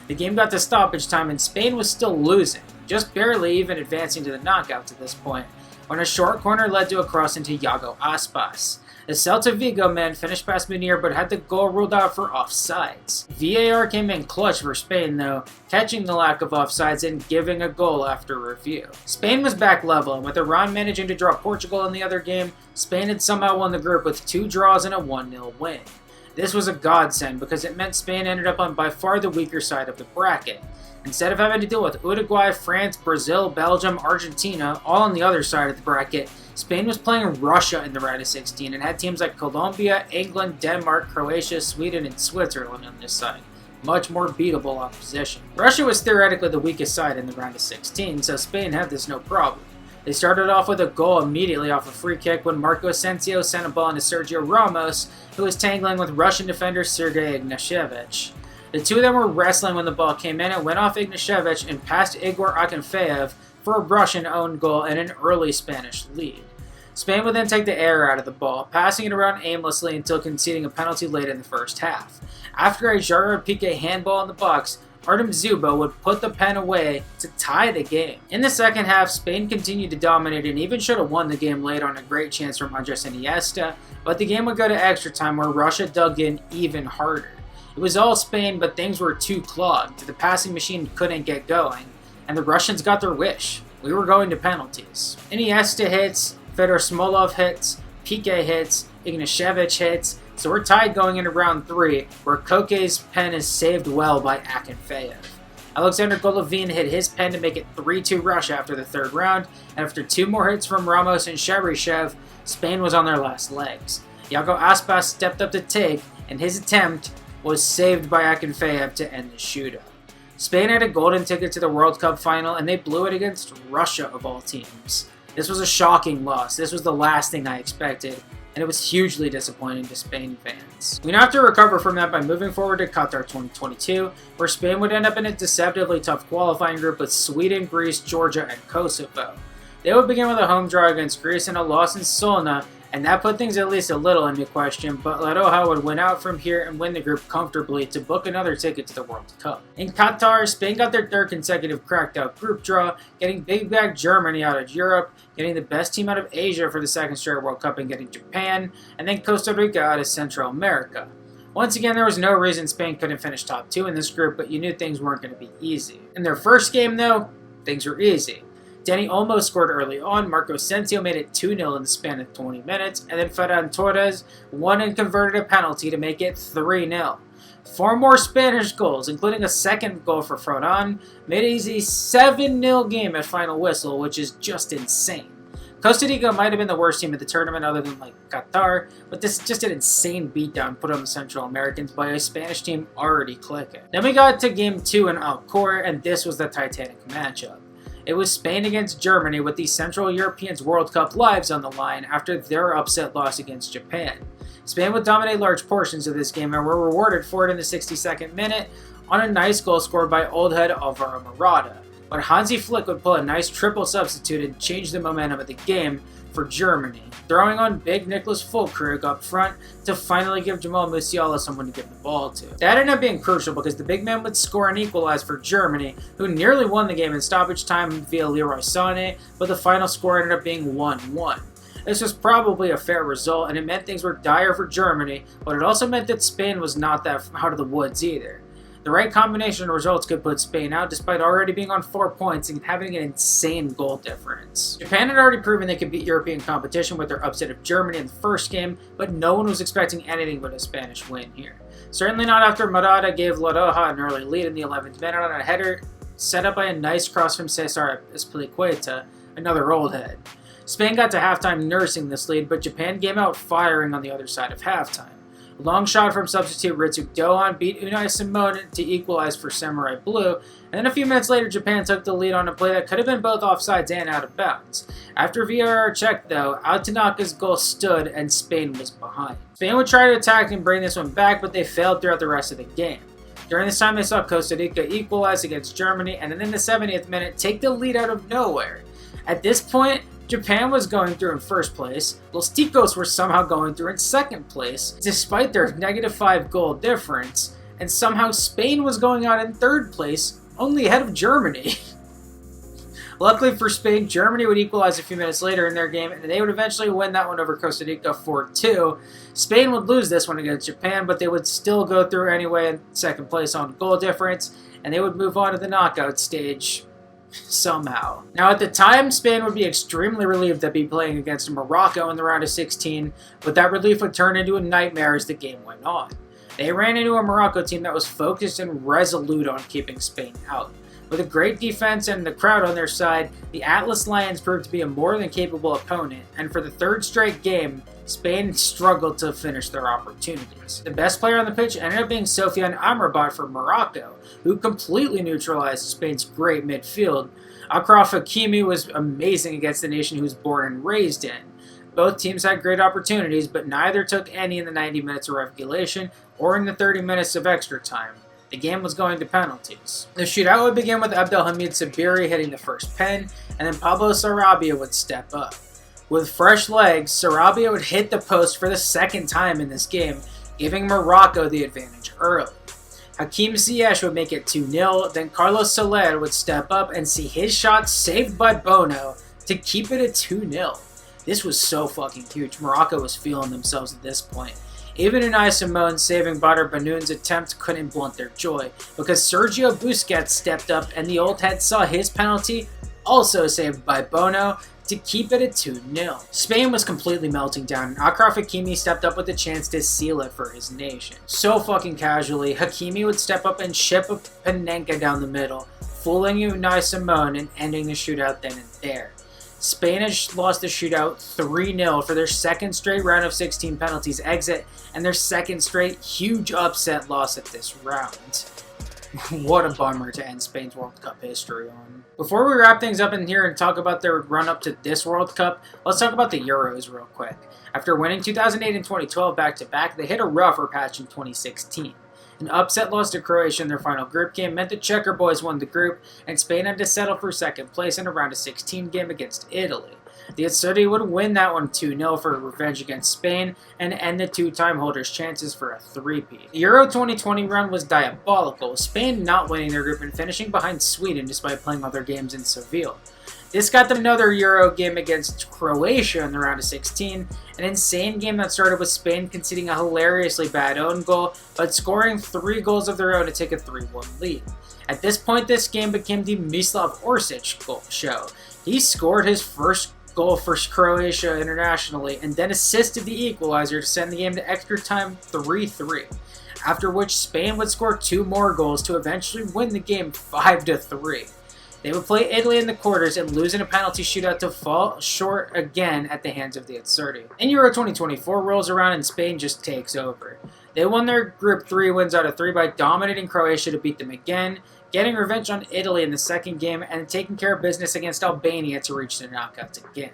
The game got to stoppage time and Spain was still losing, just barely even advancing to the knockouts at this point, when a short corner led to a cross into Iago Aspas. The Celta Vigo man finished past Munir but had the goal ruled out for offsides. VAR came in clutch for Spain though, catching the lack of offsides and giving a goal after review. Spain was back level, and with Iran managing to draw Portugal in the other game, Spain had somehow won the group with 2 draws and a 1-0 win. This was a godsend because it meant Spain ended up on by far the weaker side of the bracket. Instead of having to deal with Uruguay, France, Brazil, Belgium, Argentina, all on the other side of the bracket, Spain was playing Russia in the round of 16 and had teams like Colombia, England, Denmark, Croatia, Sweden, and Switzerland on this side. Much more beatable opposition. Russia was theoretically the weakest side in the round of 16, so Spain had this no problem. They started off with a goal immediately off a free kick when Marco Asensio sent a ball into Sergio Ramos, who was tangling with Russian defender Sergei Ignashevich. The two of them were wrestling when the ball came in and went off Ignashevich and past Igor Akinfeev for a Russian own goal and an early Spanish lead. Spain would then take the air out of the ball, passing it around aimlessly until conceding a penalty late in the first half. After a Gerard Piqué handball in the box, Artem Zubo would put the pen away to tie the game. In the second half, Spain continued to dominate and even should have won the game late on a great chance from Andres Iniesta, but the game would go to extra time where Russia dug in even harder. It was all Spain, but things were too clogged. The passing machine couldn't get going, and the Russians got their wish. We were going to penalties. Iniesta hits, Fedor Smolov hits, Piqué hits, Ignashevich hits, so we're tied going into round 3, where Koke's pen is saved well by Akinfeev. Alexander Golovin hit his pen to make it 3-2 Russia after the third round, and after 2 more hits from Ramos and Cheryshev, Spain was on their last legs. Iago Aspas stepped up to take, and his attempt was saved by Akinfeev to end the shootout. Spain had a golden ticket to the World Cup final, and they blew it against Russia of all teams. This was a shocking loss. This was the last thing I expected, and it was hugely disappointing to Spain fans. We now have to recover from that by moving forward to Qatar 2022, where Spain would end up in a deceptively tough qualifying group with Sweden, Greece, Georgia, and Kosovo. They would begin with a home draw against Greece and a loss in Solna, and that put things at least a little into question, but La Roja would win out from here and win the group comfortably to book another ticket to the World Cup. In Qatar, Spain got their 3rd consecutive cracked-out group draw, getting big bag Germany out of Europe, getting the best team out of Asia for the 2nd straight World Cup and getting Japan, and then Costa Rica out of Central America. Once again, there was no reason Spain couldn't finish top 2 in this group, but you knew things weren't going to be easy. In their first game, though, things were easy. Danny Olmo scored early on, Marco Asensio made it 2-0 in the span of 20 minutes, and then Ferran Torres won and converted a penalty to make it 3-0. 4 more Spanish goals, including a second goal for Ferran, made it a 7-0 game at final whistle, which is just insane. Costa Rica might have been the worst team at the tournament other than Qatar, but this is just an insane beatdown put on the Central Americans by a Spanish team already clicking. Then we got to game 2 in Alcor, and this was the Titanic matchup. It was Spain against Germany with the Central Europeans World Cup lives on the line after their upset loss against Japan. Spain would dominate large portions of this game and were rewarded for it in the 62nd minute on a nice goal scored by old head Alvaro Morata. But Hansi Flick would pull a nice triple substitute and change the momentum of the game for Germany, throwing on big Nicholas Füllkrug up front to finally give Jamal Musiala someone to give the ball to. That ended up being crucial because the big man would score and equalize for Germany, who nearly won the game in stoppage time via Leroy Sané, but the final score ended up being 1-1. This was probably a fair result, and it meant things were dire for Germany, but it also meant that Spain was not that out of the woods either. The right combination of results could put Spain out despite already being on 4 points and having an insane goal difference. Japan had already proven they could beat European competition with their upset of Germany in the first game, but no one was expecting anything but a Spanish win here. Certainly not after Morata gave La Roja an early lead in the 11th minute on a header set up by a nice cross from Cesar Azpilicueta, another old head. Spain got to halftime nursing this lead, but Japan came out firing on the other side of halftime. A long shot from substitute Ritsu Doan beat Unai Simon to equalize for Samurai Blue, and then a few minutes later Japan took the lead on a play that could have been both offsides and out of bounds. After VAR checked though, Altanaka's goal stood and Spain was behind. Spain would try to attack and bring this one back, but they failed throughout the rest of the game. During this time they saw Costa Rica equalize against Germany, and then in the 70th minute take the lead out of nowhere. At this point, Japan was going through in first place, Los Ticos were somehow going through in second place, despite their -5 goal difference, and somehow Spain was going out in third place, only ahead of Germany. Luckily for Spain, Germany would equalize a few minutes later in their game, and they would eventually win that one over Costa Rica 4-2. Spain would lose this one against Japan, but they would still go through anyway in second place on goal difference, and they would move on to the knockout stage. Somehow. Now at the time, Spain would be extremely relieved to be playing against Morocco in the round of 16, but that relief would turn into a nightmare as the game went on. They ran into a Morocco team that was focused and resolute on keeping Spain out. With a great defense and the crowd on their side, the Atlas Lions proved to be a more than capable opponent, and for the third straight game, Spain struggled to finish their opportunities. The best player on the pitch ended up being Sofiane Amrabat for Morocco, who completely neutralized Spain's great midfield. Achraf Hakimi was amazing against the nation he was born and raised in. Both teams had great opportunities, but neither took any in the 90 minutes of regulation or in the 30 minutes of extra time. The game was going to penalties. The shootout would begin with Abdelhamid Sabiri hitting the first pen, and then Pablo Sarabia would step up. With fresh legs, Sarabia would hit the post for the second time in this game, giving Morocco the advantage early. Hakim Ziyech would make it 2-0, then Carlos Soler would step up and see his shot saved by Bono to keep it at 2-0. This was so fucking huge. Morocco was feeling themselves at this point. Even Unai Simon saving Badr Banoun's attempt couldn't blunt their joy, because Sergio Busquets stepped up and the old head saw his penalty, also saved by Bono, to keep it at 2-0. Spain was completely melting down, and Achraf Hakimi stepped up with a chance to seal it for his nation. So fucking casually, Hakimi would step up and ship a Panenka down the middle, fooling Unai Simon and ending the shootout then and there. Spain has lost the shootout 3-0 for their second straight round of 16 penalties exit, and their second straight huge upset loss at this round. What a bummer to end Spain's World Cup history on. Before we wrap things up in here and talk about their run up to this World Cup, let's talk about the Euros real quick. After winning 2008 and 2012 back-to-back, they hit a rougher patch in 2016. An upset loss to Croatia in their final group game meant the Checker boys won the group, and Spain had to settle for second place in a round of 16 game against Italy. The Azzurri would win that one 2-0 for revenge against Spain and end the two-time holders' chances for a three-peat. The Euro 2020 run was diabolical, with Spain not winning their group and finishing behind Sweden despite playing all their games in Seville. This got them another Euro game against Croatia in the round of 16, an insane game that started with Spain conceding a hilariously bad own goal, but scoring 3 goals of their own to take a 3-1 lead. At this point, this game became the Mislav Orsic goal show. He scored his first goal for Croatia internationally and then assisted the equalizer to send the game to extra time 3-3, after which Spain would score 2 more goals to eventually win the game 5-3. They would play Italy in the quarters and lose in a penalty shootout to fall short again at the hands of the Azzurri. In Euro 2024 rolls around and Spain just takes over. They won their Group 3 wins out of 3 by dominating Croatia to beat them again, getting revenge on Italy in the second game, and taking care of business against Albania to reach the knockouts again.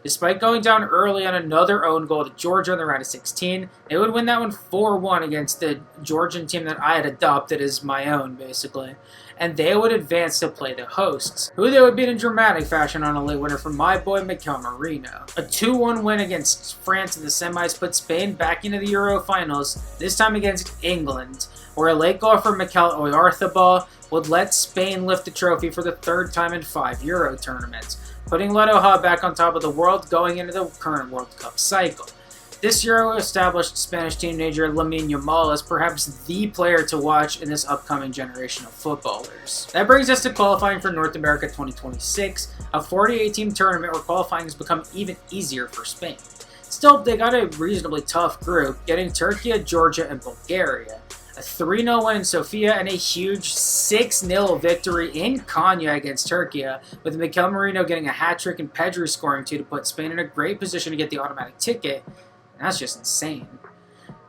Despite going down early on another own goal to Georgia in the round of 16, they would win that one 4-1 against the Georgian team that I had adopted as my own, basically. And they would advance to play the hosts, who they would beat in dramatic fashion on a late winner from my boy Mikel Merino. A 2-1 win against France in the semis put Spain back into the Euro finals, this time against England, where a late goal from Mikel Oyarzabal would let Spain lift the trophy for the third time in 5 Euro tournaments. putting Letoja back on top of the world going into the current World Cup cycle. This Euro established Spanish teenager Lamine Yamal as perhaps the player to watch in this upcoming generation of footballers. That brings us to qualifying for North America 2026, a 48-team tournament where qualifying has become even easier for Spain. Still, they got a reasonably tough group, getting Turkey, Georgia, and Bulgaria. A 3-0 win in Sofia and a huge 6-0 victory in Konya against Turkey, with Mikel Merino getting a hat-trick and Pedri scoring 2 to put Spain in a great position to get the automatic ticket. And that's just insane.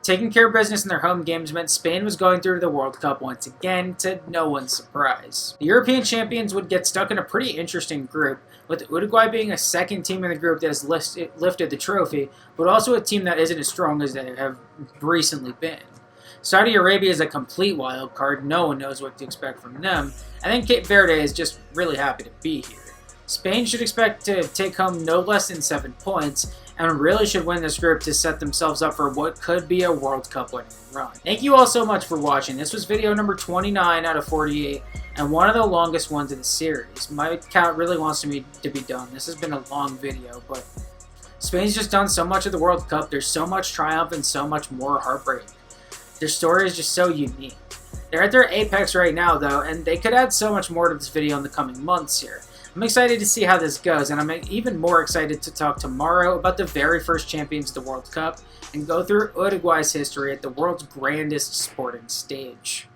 Taking care of business in their home games meant Spain was going through to the World Cup once again, to no one's surprise. The European champions would get stuck in a pretty interesting group, with Uruguay being a second team in the group that has lifted the trophy, but also a team that isn't as strong as they have recently been. Saudi Arabia is a complete wild card, no one knows what to expect from them, and then Cape Verde is just really happy to be here. Spain should expect to take home no less than 7 points, and really should win this group to set themselves up for what could be a World Cup winning run. Thank you all so much for watching. This was video number 29 out of 48, and one of the longest ones in the series. My account really wants me to be done. This has been a long video, but Spain's just done so much of the World Cup. There's so much triumph and so much more heartbreak. Their story is just so unique. They're at their apex right now, though, and they could add so much more to this video in the coming months here. I'm excited to see how this goes, and I'm even more excited to talk tomorrow about the very first champions of the World Cup and go through Uruguay's history at the world's grandest sporting stage.